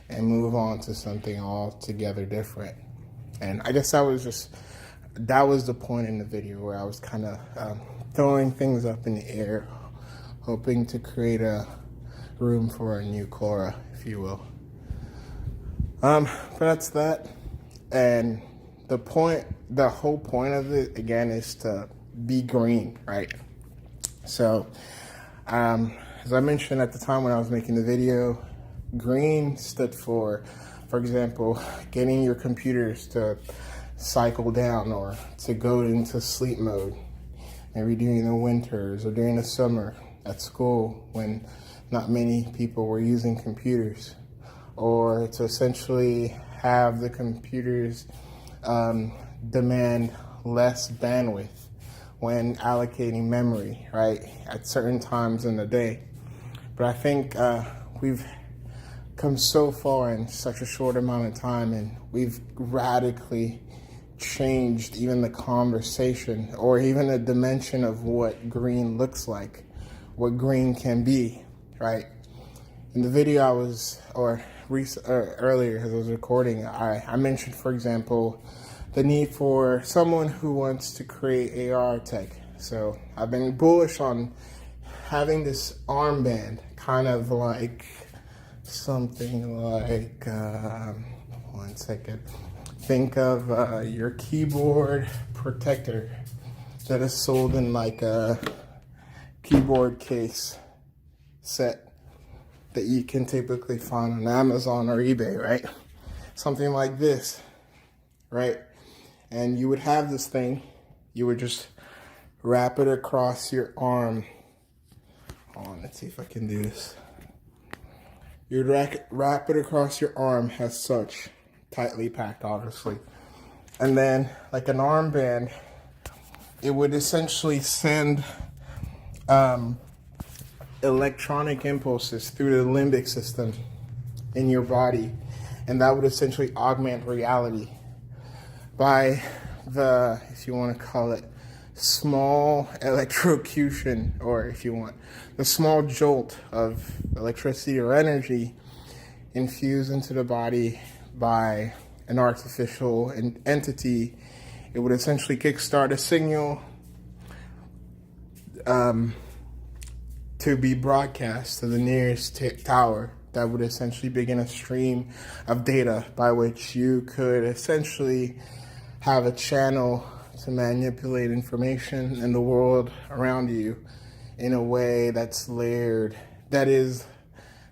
and move on to something altogether different. And I guess that was the point in the video, where I was kind of throwing things up in the air, hoping to create a room for a new Cora, if you will. But that's that. And the whole point of it, again, is to be green, right? So, as I mentioned at the time when I was making the video, green stood for example, getting your computers to cycle down or to go into sleep mode, maybe during the winters or during the summer at school when not many people were using computers, or to essentially have the computers demand less bandwidth when allocating memory, right, at certain times in the day. But I think we've come so far in such a short amount of time, and we've radically changed even the conversation, or even the dimension of what green looks like, what green can be, right? In the video earlier as I was recording, I mentioned, for example, the need for someone who wants to create AR tech. So I've been bullish on having this armband, kind of like something like, one second, think of your keyboard protector that is sold in like a keyboard case set that you can typically find on Amazon or eBay, right? Something like this, right? And you would have this thing, you would just wrap it across your arm. Hold on, let's see if I can do this. You'd wrap it across your arm as such, tightly packed, obviously. And then, like an armband, it would essentially send electronic impulses through the limbic system in your body, and that would essentially augment reality by the, if you want to call it, small electrocution, or if you want, the small jolt of electricity or energy infused into the body by an artificial entity. It would essentially kickstart a signal to be broadcast to the nearest tower that would essentially begin a stream of data by which you could essentially have a channel to manipulate information in the world around you in a way that's layered. That is,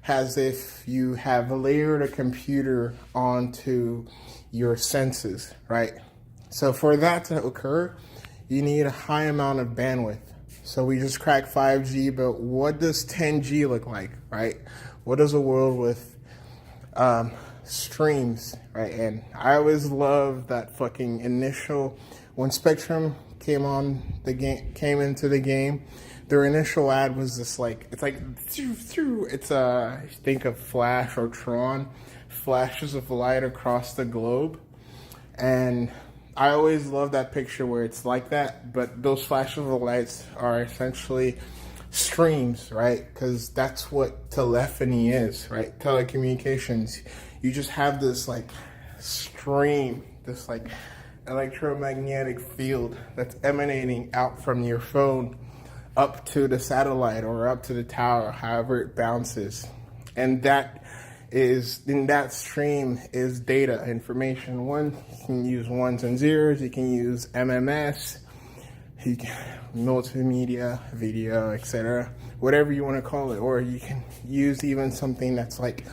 as if you have layered a computer onto your senses, right? So for that to occur, you need a high amount of bandwidth. So we just cracked 5G, but what does 10G look like, right? What does a world with streams, right? And I always loved that fucking initial, when Spectrum came into the game, their initial ad was this like, it's like, think of Flash or Tron, flashes of light across the globe. And I always love that picture where it's like that, but those flashes of lights are essentially streams, right? Because that's what telephony is, right? Telecommunications. You just have this like stream, this like electromagnetic field that's emanating out from your phone up to the satellite or up to the tower, however it bounces. And that is, in that stream is data, information. One, you can use ones and zeros, you can use MMS, you can, multimedia, video, etc., whatever you want to call it. Or you can use even something that's like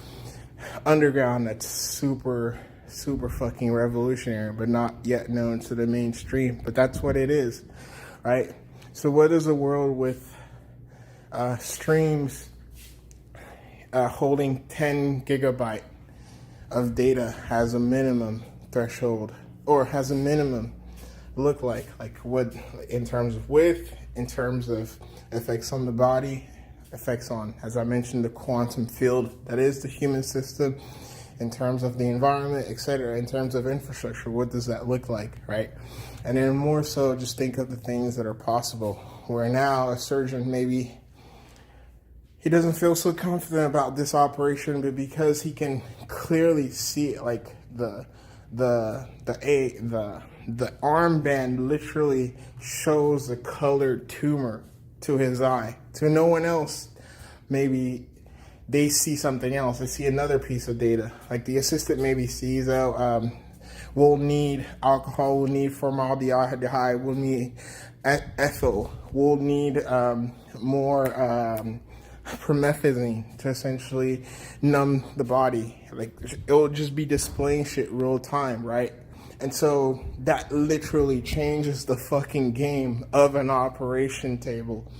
underground, that's super fucking revolutionary, but not yet known to the mainstream. But that's what it is, right? So what is a world with streams holding 10 gigabyte of data has a minimum threshold, or has a minimum look like what, in terms of width, in terms of effects on the body, effects on, as I mentioned, the quantum field that is the human system, in terms of the environment, etc., in terms of infrastructure, what does that look like, right? And then more so, just think of the things that are possible, where now a surgeon, maybe he doesn't feel so confident about this operation, but because he can clearly see it, like the armband literally shows a colored tumor to his eye. To no one else, maybe they see something else. They see another piece of data. Like the assistant maybe sees, we'll need alcohol, we'll need formaldehyde, we'll need ethyl, we'll need more promethazine to essentially numb the body. Like it'll just be displaying shit real time, right? And so that literally changes the fucking game of an operation table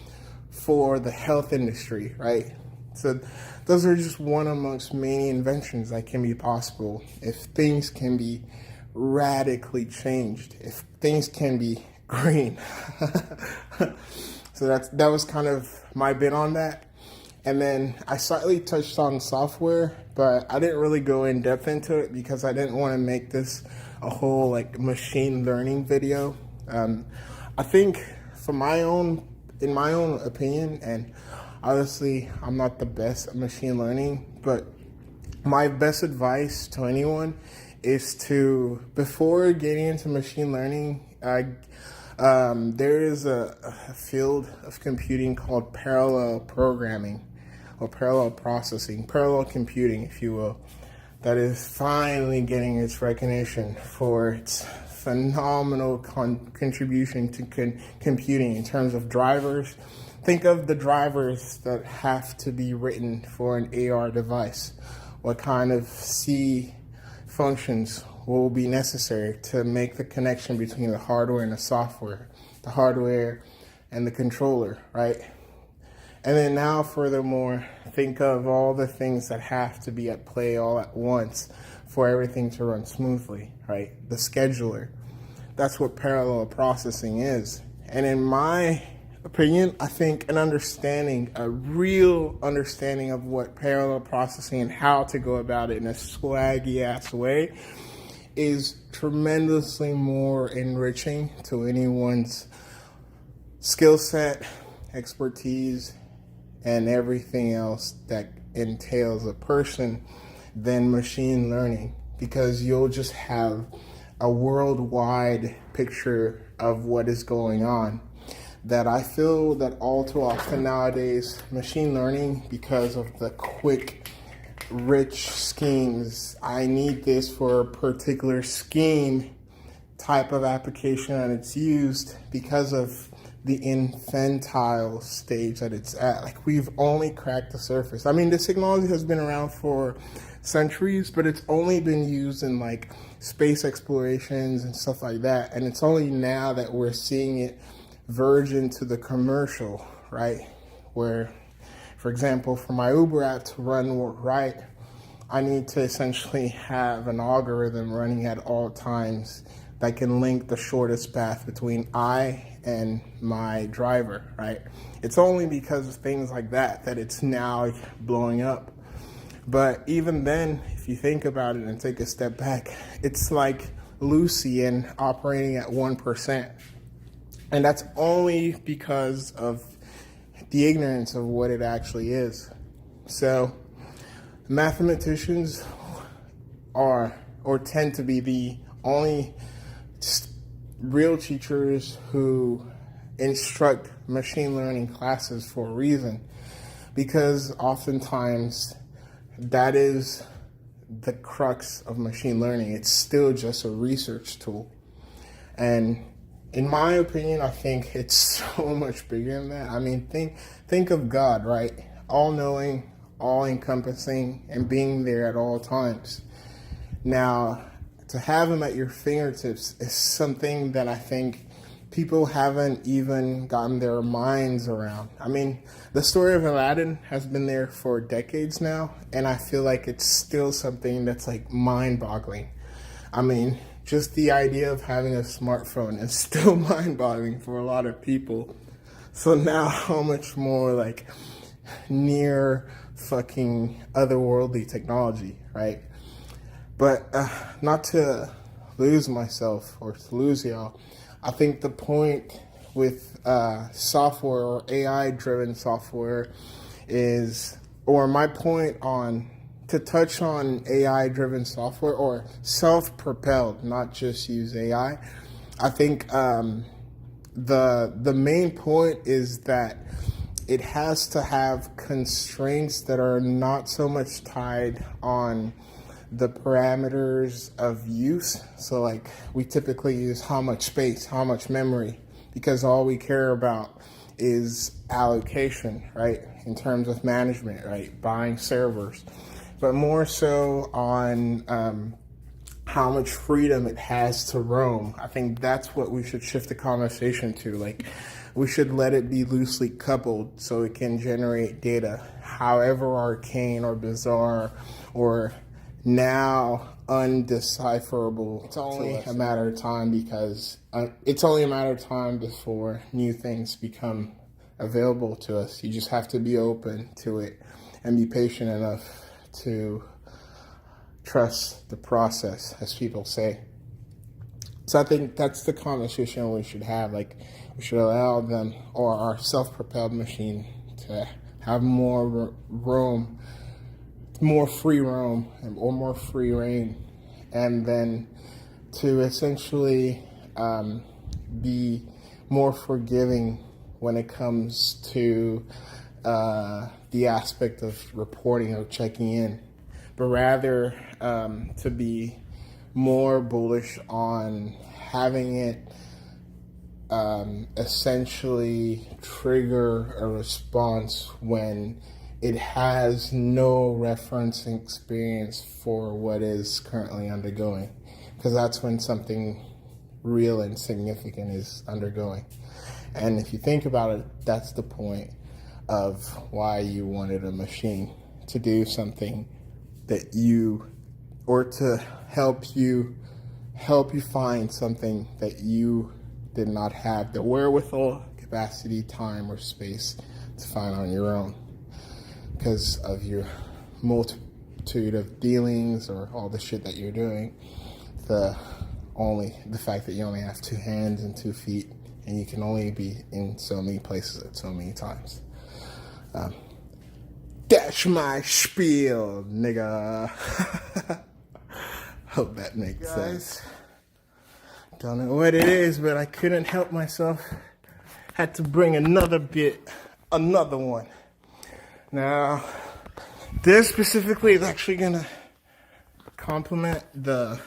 for the health industry, right? So those are just one amongst many inventions that can be possible if things can be radically changed, if things can be green. So that was kind of my bit on that. And then I slightly touched on software, but I didn't really go in depth into it because I didn't want to make this a whole like machine learning video. I think in my own opinion, and honestly, I'm not the best at machine learning, but my best advice to anyone is to, before getting into machine learning, there is a field of computing called parallel programming, or parallel processing, parallel computing, if you will, that is finally getting its recognition for its phenomenal contribution to computing in terms of drivers. Think of the drivers that have to be written for an AR device. What kind of C functions will be necessary to make the connection between the hardware and the software, the hardware and the controller, right? And then now, furthermore, think of all the things that have to be at play all at once for everything to run smoothly, right? The scheduler. That's what parallel processing is. And in my opinion, I think a real understanding of what parallel processing and how to go about it in a swaggy ass way is tremendously more enriching to anyone's skill set, expertise, and everything else that entails a person than machine learning, because you'll just have a worldwide picture of what is going on. That I feel that all too often nowadays, machine learning, because of the quick, rich schemes, I need this for a particular scheme type of application, and it's used because of the infantile stage that it's at. Like, we've only cracked the surface. I mean, this technology has been around for centuries, but it's only been used in like space explorations and stuff like that. And it's only now that we're seeing it verge into the commercial, right? Where, for example, for my Uber app to run right, I need to essentially have an algorithm running at all times that can link the shortest path between I and my driver, right? It's only because of things like that that it's now blowing up. But even then, if you think about it and take a step back, it's like Lucy and operating at 1%. And that's only because of the ignorance of what it actually is. So mathematicians are, or tend to be, the only real teachers who instruct machine learning classes for a reason, because oftentimes that is the crux of machine learning. It's still just a research tool. And in my opinion, I think it's so much bigger than that. I mean, think of God, right? All-knowing, all-encompassing, and being there at all times. Now, to have him at your fingertips is something that I think people haven't even gotten their minds around. I mean, the story of Aladdin has been there for decades now, and I feel like it's still something that's like mind-boggling. I mean, just the idea of having a smartphone is still mind-boggling for a lot of people. So now how much more like near fucking otherworldly technology, right? But not to lose myself or to lose y'all, I think the point with software or AI-driven software is, or my point on, to touch on AI-driven software or self-propelled, not just use AI. I think the main point is that it has to have constraints that are not so much tied on the parameters of use. So like we typically use how much space, how much memory, because all we care about is allocation, right? In terms of management, right? Buying servers, but more so on how much freedom it has to roam. I think that's what we should shift the conversation to. Like, we should let it be loosely coupled so it can generate data, however arcane or bizarre or now undecipherable. It's only a matter of time because it's only a matter of time before new things become available to us. You just have to be open to it and be patient enough to trust the process, as people say. So I think that's the conversation we should have. Like, we should allow them, or our self-propelled machine, to have more room, more free roam, or more free reign, and then to essentially be more forgiving when it comes to the aspect of reporting or checking in, but rather to be more bullish on having it essentially trigger a response when it has no referencing experience for what is currently undergoing, because that's when something real and significant is undergoing. And if you think about it, that's the point of why you wanted a machine, to do something that you, or to help you find something that you did not have the wherewithal, capacity, time, or space to find on your own, because of your multitude of dealings or all the shit that you're doing. The fact that you only have 2 hands and 2 feet, and you can only be in so many places at so many times. That's my spiel, nigga. Hope that makes sense. Don't know what it is, but I couldn't help myself. Had to bring another one. Now, this specifically is actually gonna complement the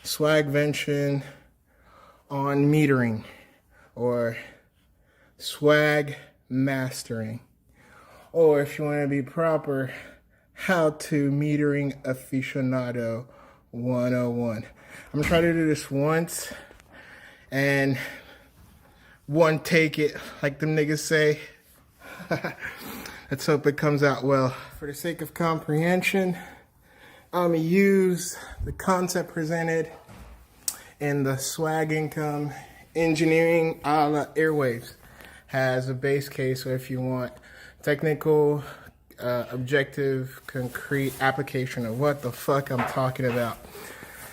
swagvention on metering, or swag mastering, or if you want to be proper, how to metering aficionado 101. I'm gonna try to do this once and one take it, like them niggas say. Let's hope it comes out well. For the sake of comprehension, I'm gonna use the concept presented in the waggIncome engineering a la airwaves. Has a base case, so if you want technical, objective, concrete application of what the fuck I'm talking about,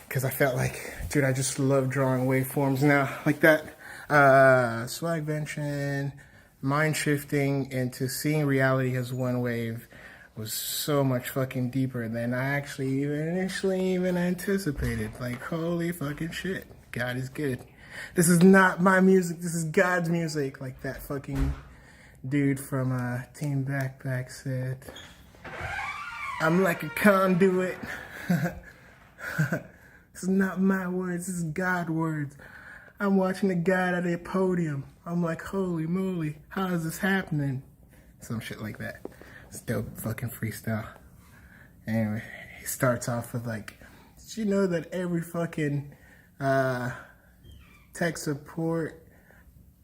because I felt like, dude, I just love drawing waveforms now, like that. Swagvention, mind shifting into seeing reality as one wave was so much fucking deeper than I actually initially anticipated. Like, holy fucking shit, God is good. This is not my music, this is God's music, like that fucking dude from Team Backpack said. I'm like a conduit. This is not my words, this is God's words. I'm watching the guy at a podium. I'm like, holy moly, how is this happening? Some shit like that. It's dope fucking freestyle. Anyway, he starts off with like, did you know that every fucking tech support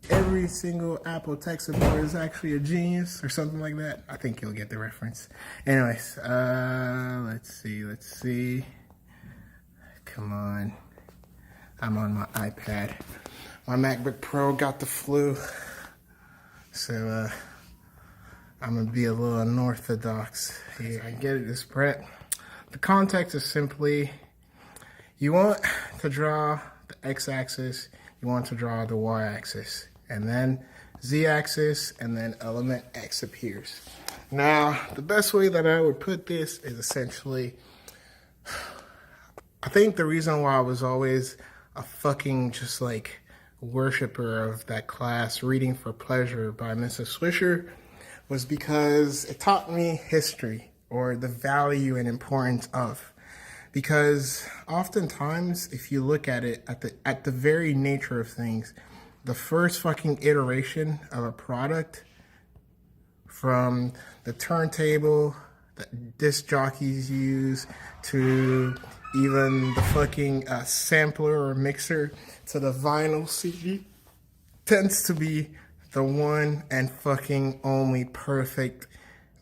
every single Apple tech support is actually a genius or something like that. I think you'll get the reference. Anyways, let's see. Come on. I'm on my iPad. My MacBook Pro got the flu. So, I'm gonna be a little unorthodox here. I get it, this prep. The context is simply, you want to draw the x-axis, you want to draw the y-axis, and then z-axis, and then element x appears. Now, the best way that I would put this is essentially, I think the reason why I was always a fucking just like worshiper of that class, Reading for Pleasure by Mrs. Swisher, was because it taught me history, or the value and importance of. Because oftentimes, if you look at it at the very nature of things, the first fucking iteration of a product, from the turntable that disc jockeys use, to even the fucking sampler or mixer, to the vinyl CD, tends to be the one and fucking only perfect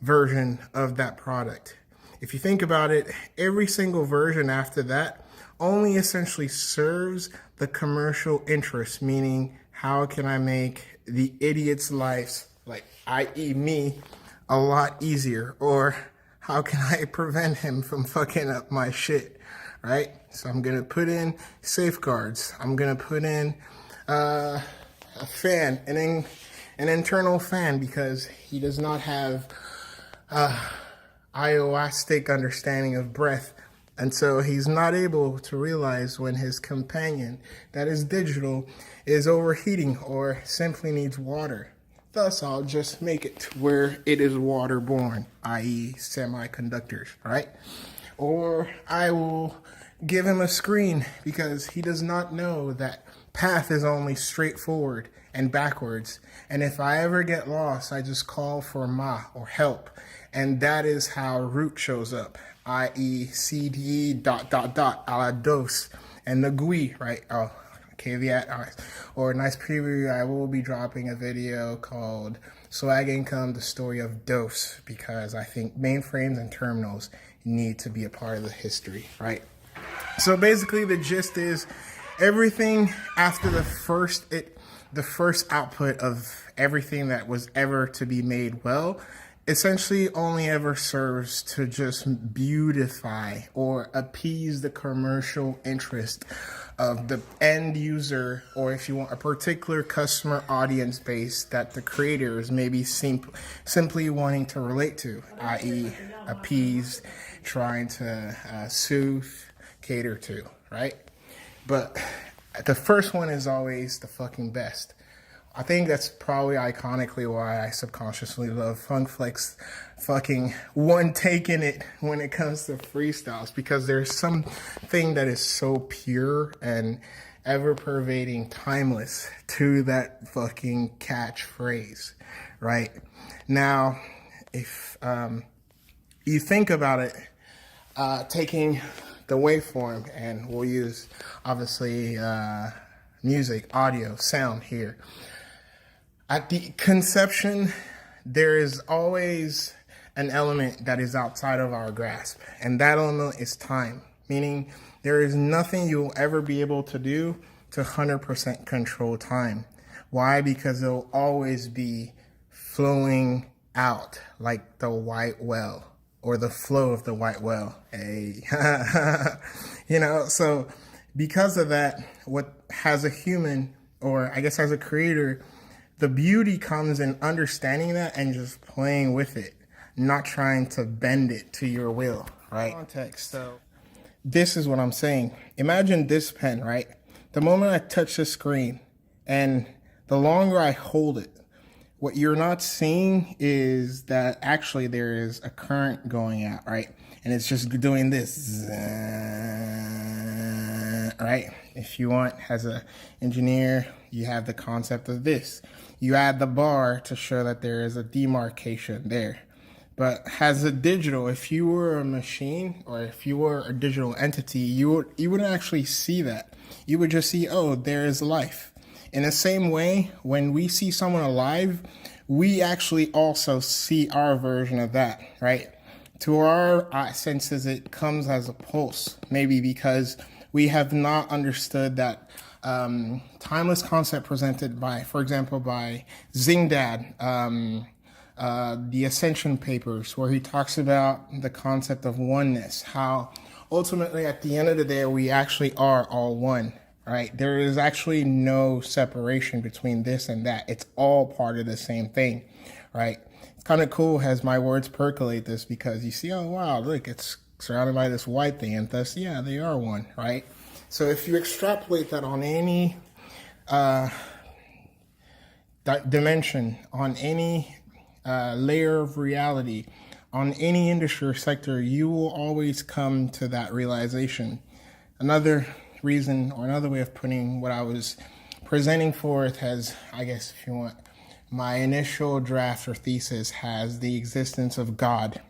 version of that product. If you think about it, every single version after that only essentially serves the commercial interest, meaning how can I make the idiot's life, like i.e. me, a lot easier, or how can I prevent him from fucking up my shit, right? So I'm gonna put in safeguards. I'm gonna put in a fan, an internal fan, because he does not have ioastic understanding of breath, and so he's not able to realize when his companion that is digital is overheating or simply needs water. Thus, I'll just make it to where it is waterborne, i.e. semiconductors, right? Or I will give him a screen because he does not know that path is only straightforward and backwards. And if I ever get lost, I just call for ma, or help. And that is how root shows up, i.e. CDE ... a la dos. And the GUI, right? Oh, caveat. All right. Or a nice preview, I will be dropping a video called wagg*income, the story of DOS, because I think mainframes and terminals need to be a part of the history, right? So basically the gist is everything after the first output of everything that was ever to be made well essentially only ever serves to just beautify or appease the commercial interest of the end user, or if you want a particular customer audience base that the creator is maybe simply wanting to relate to, i.e. appease, trying to soothe, cater to, right? But the first one is always the fucking best. I think that's probably iconically why I subconsciously love Funk Flex fucking one taking it when it comes to freestyles, because there's something that is so pure and ever-pervading, timeless to that fucking catchphrase, right? Now, if you think about it, taking the waveform, and we'll use, obviously, music, audio, sound here. At the conception, there is always an element that is outside of our grasp, and that element is time, meaning there is nothing you'll ever be able to do to 100% control time. Why? Because it'll always be flowing out like the white whale, or the flow of the white whale. Hey, so because of that, what has a human, or I guess as a creator, the beauty comes in understanding that and just playing with it, not trying to bend it to your will, right? Context. So this is what I'm saying. Imagine this pen, right? The moment I touch the screen and the longer I hold it, what you're not seeing is that actually there is a current going out, right? And it's just doing this, right? If you want, as an engineer, you have the concept of this. You add the bar to show that there is a demarcation there. But as a digital, if you were a machine, or if you were a digital entity, you wouldn't actually see that. You would just see, oh, there is life. In the same way, when we see someone alive, we actually also see our version of that, right? To our senses, it comes as a pulse, maybe because we have not understood that timeless concept presented by, for example, by Zingdad, the Ascension Papers, where he talks about the concept of oneness, how ultimately at the end of the day, we actually are all one, right? There is actually no separation between this and that. It's all part of the same thing, right? It's kind of cool as my words percolate this, because you see, oh, wow, look, it's surrounded by this white thing, and thus, yeah, they are one, right? So if you extrapolate that on any dimension, on any layer of reality, on any industry or sector, you will always come to that realization. Another reason, or another way of putting what I was presenting forth as, I guess if you want, my initial draft or thesis has the existence of God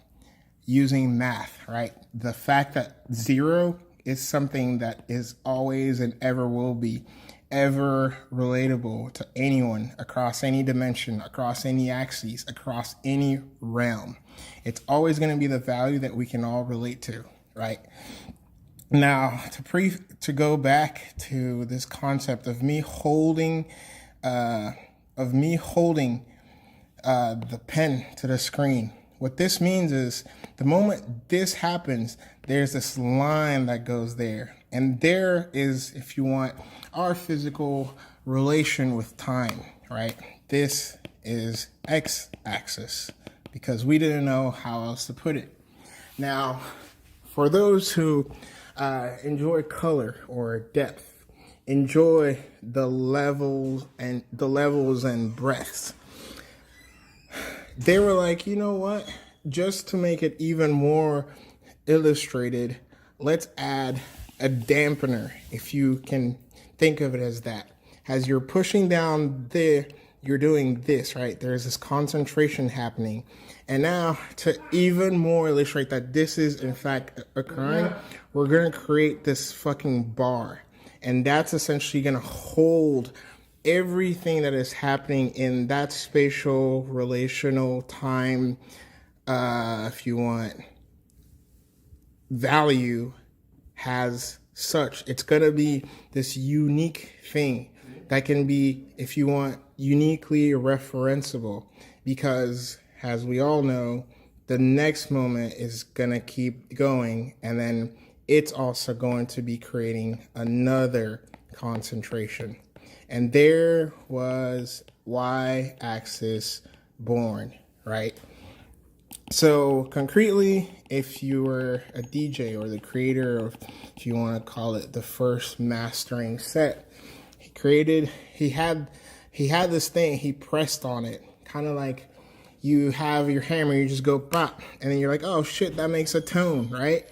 using math, right? The fact that zero is something that is always and ever will be ever relatable to anyone across any dimension, across any axis, across any realm. It's always going to be the value that we can all relate to, right? Now, to go back to this concept of me holding the pen to the screen. What this means is the moment this happens, there's this line that goes there. And there is, if you want, our physical relation with time, right? This is x-axis, because we didn't know how else to put it. Now, for those who enjoy color or depth, enjoy the levels and breadths, they were like, you know what? Just to make it even more illustrated, let's add a dampener, if you can think of it as that. As you're pushing down there, you're doing this, right? There's this concentration happening. And now, to even more illustrate that this is in fact occurring, we're going to create this fucking bar. And that's essentially going to hold everything that is happening in that spatial, relational, time, if you want, value has such. It's going to be this unique thing that can be, if you want, uniquely referenceable, because as we all know, the next moment is going to keep going, and then it's also going to be creating another concentration. And there was y-axis born, right? So concretely, if you were a DJ or the creator of, if you want to call it, the first mastering set, he had this thing, he pressed on it, kind of like you have your hammer, you just go pop, and then you're like, oh shit, that makes a tone, right?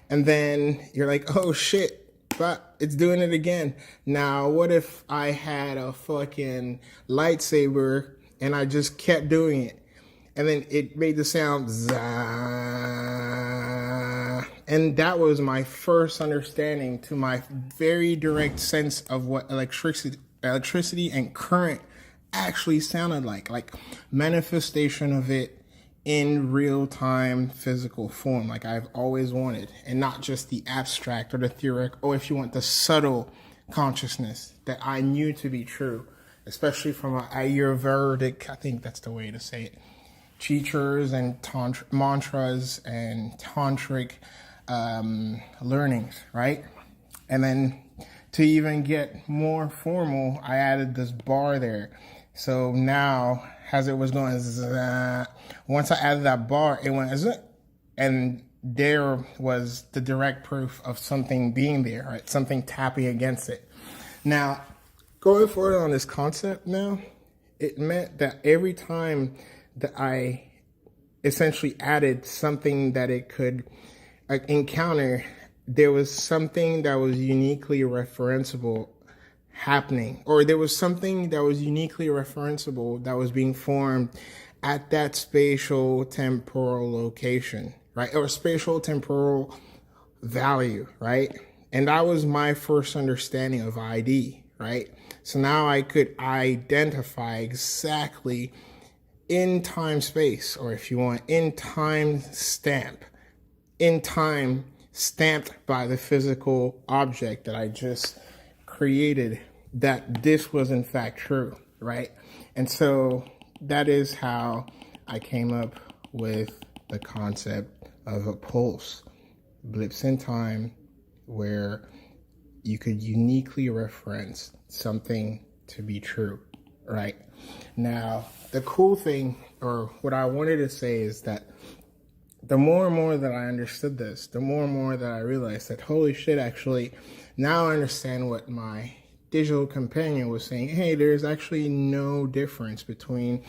And then you're like, oh shit, but it's doing it again. Now, what if I had a fucking lightsaber and I just kept doing it? And then it made the sound zah. And that was my first understanding to my very direct sense of what electricity and current actually sounded like manifestation of it in real-time physical form, like I've always wanted, and not just the abstract or the theoretical, or if you want, the subtle consciousness that I knew to be true, especially from Ayurvedic, I think that's the way to say it, teachers and mantras and tantric learnings, right? And then to even get more formal, I added this bar there. So now, as it was going, once I added that bar, it went, and there was the direct proof of something being there, right? Something tapping against it. Now, going forward on this concept now, it meant that every time that I essentially added something that it could encounter, there was something that was uniquely referenceable happening, or there was something that was uniquely referenceable that was being formed at that spatial temporal location, right? Or spatial temporal value, right? And that was my first understanding of ID, right? So now I could identify exactly in time space, or if you want, in time stamped by the physical object that I just created, that this was in fact true, right? And so that is how I came up with the concept of a pulse, blips in time, where you could uniquely reference something to be true, right? Now, the cool thing, or what I wanted to say, is that the more and more that I understood this, the more and more that I realized that, holy shit, actually, now I understand what my digital companion was saying. Hey, there's actually no difference between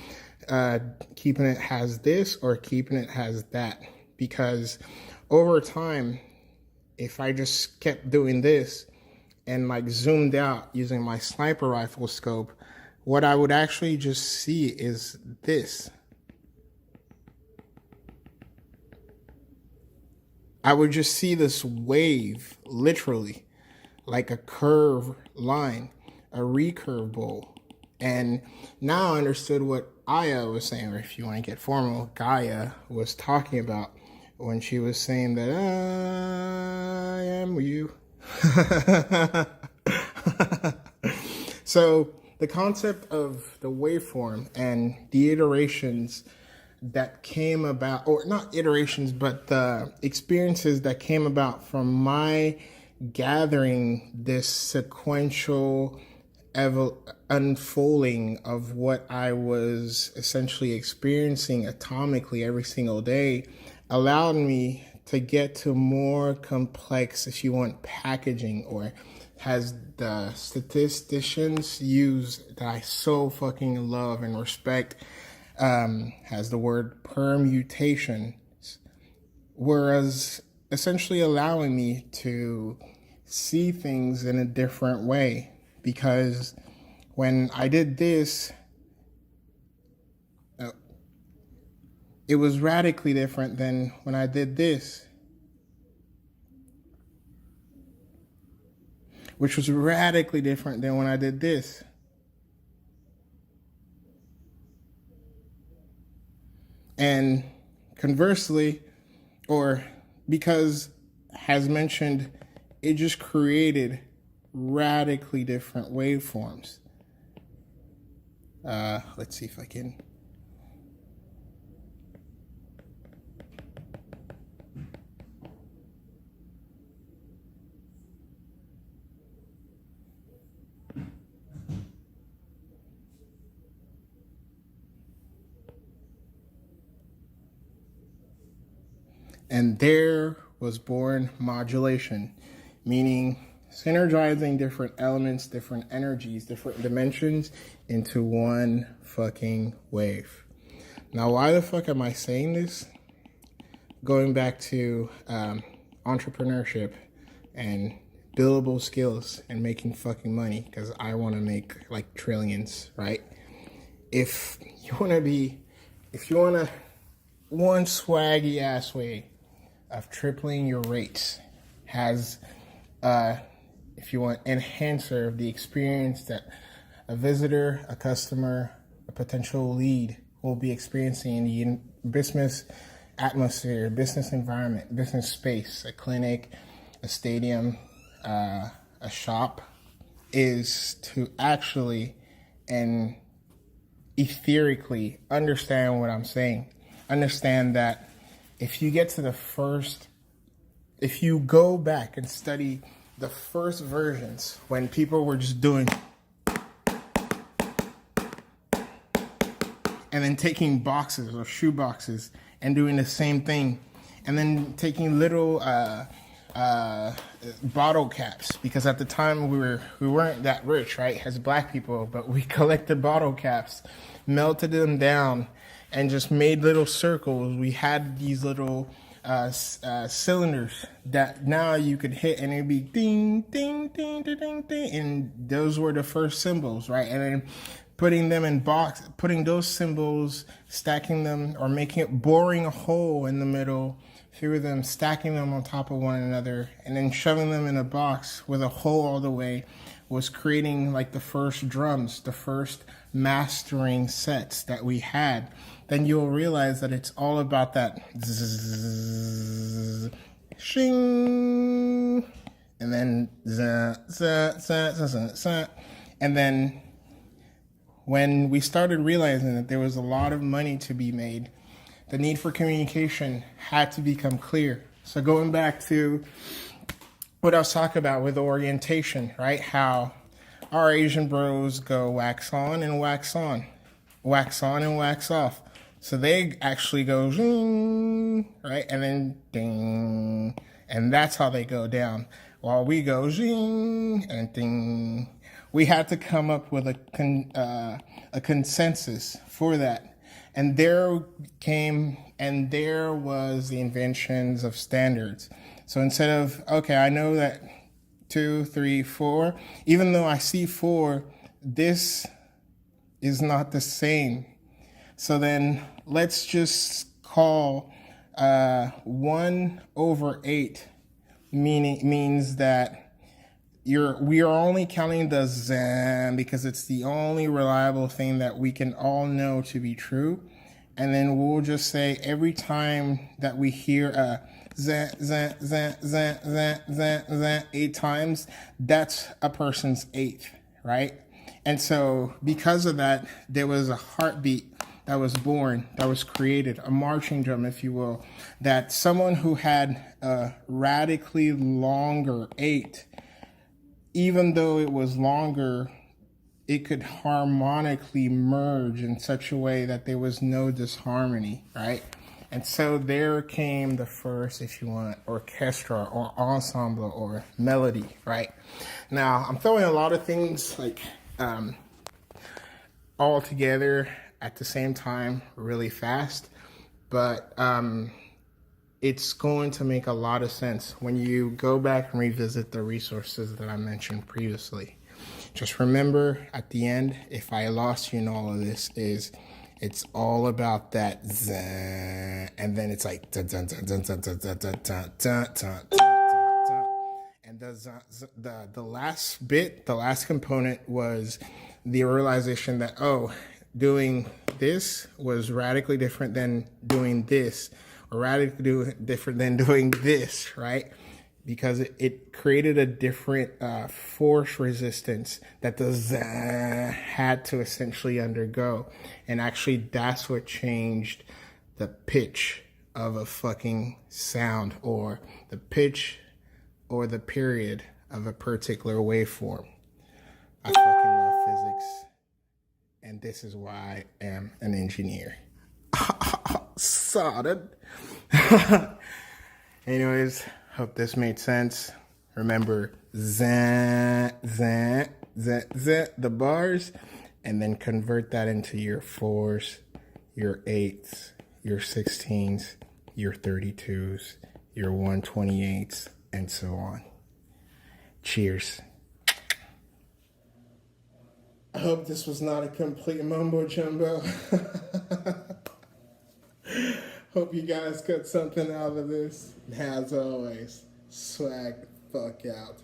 keeping it as this or keeping it as that. Because over time, if I just kept doing this and like zoomed out using my sniper rifle scope, what I would actually just see is this. I would just see this wave, literally, like a curved line, a recurve bowl. And now I understood what Aya was saying, or if you want to get formal, Gaia was talking about when she was saying that I am you. So the concept of the waveform and the iterations that came about, or not iterations, but the experiences that came about from my gathering this sequential unfolding of what I was essentially experiencing atomically every single day, allowed me to get to more complex, if you want, packaging, or has the statisticians use that I so fucking love and respect, has the word permutation, whereas essentially allowing me to see things in a different way. Because when I did this, it was radically different than when I did this, which was radically different than when I did this. And conversely, or because, as mentioned, it just created radically different waveforms. Let's see if I can. And there was born modulation, meaning synergizing different elements, different energies, different dimensions into one fucking wave. Now, why the fuck am I saying this? Going back to entrepreneurship and billable skills and making fucking money, because I want to make like trillions, right? If you want to, one swaggy ass way of tripling your rates has, if you want, enhancer of the experience that a visitor, a customer, a potential lead will be experiencing in the business atmosphere, business environment, business space, a clinic, a stadium, a shop, is to actually and etherically understand what I'm saying. Understand that if you go back and study the first versions when people were just doing and then taking boxes or shoe boxes and doing the same thing, and then taking little bottle caps, because at the time we weren't that rich, right, as black people, but we collected bottle caps, melted them down, and just made little circles. We had these little cylinders that now you could hit, and it'd be ding, ding, ding, ding, ding, ding, and those were the first symbols, right? And then putting them in putting those symbols, stacking them, or boring a hole in the middle through them, stacking them on top of one another, and then shoving them in a box with a hole all the way, was creating like the first drums, the first mastering sets that we had, then you'll realize that it's all about that zzz, shing, and then za, za, za, za, za, za. And then when we started realizing that there was a lot of money to be made, the need for communication had to become clear. So going back to what I was talking about with orientation, right? How our Asian bros go wax on and wax on, wax on and wax off. So they actually go zing, right? And then ding. And that's how they go down. While we go zing and ding. We had to come up with a consensus for that. And there was the inventions of standards. So instead of, okay, I know that 2, 3, 4, even though I see 4, this is not the same. So then let's just call 1/8 means that we are only counting the zan because it's the only reliable thing that we can all know to be true. And then we'll just say every time that we hear a zan, zan, zan, zan, zan, zan, zan 8 times, that's a person's 8th, right? And so because of that, there was a heartbeat that was born, that was created, a marching drum, if you will, that someone who had a radically longer 8, even though it was longer, it could harmonically merge in such a way that there was no disharmony, right? And so there came the first, if you want, orchestra or ensemble or melody, right? Now, I'm throwing a lot of things like all together at the same time really fast, but it's going to make a lot of sense when you go back and revisit the resources that I mentioned previously. Just remember at the end, if I lost you in all of this, it's all about that zah, and then it's like dun, dun, dun, dun, dun, dun, dun, dun, dun, dun, dun, dun. And the last bit, the last component was the realization that, oh, doing this was radically different than doing this, or radically different than doing this, right? Because it created a different force resistance that the zah had to essentially undergo. And actually, that's what changed the pitch of a fucking sound, or the pitch or the period of a particular waveform. I fucking love physics. And this is why I am an engineer. Solid. Anyways, hope this made sense. Remember, zah, zah, zah, zah, the bars, and then convert that into your 4s, your 8s, your 16s, your 32s, your 128s, and so on. Cheers. I hope this was not a complete mumbo jumbo. Hope you guys got something out of this. As always, swag the fuck out.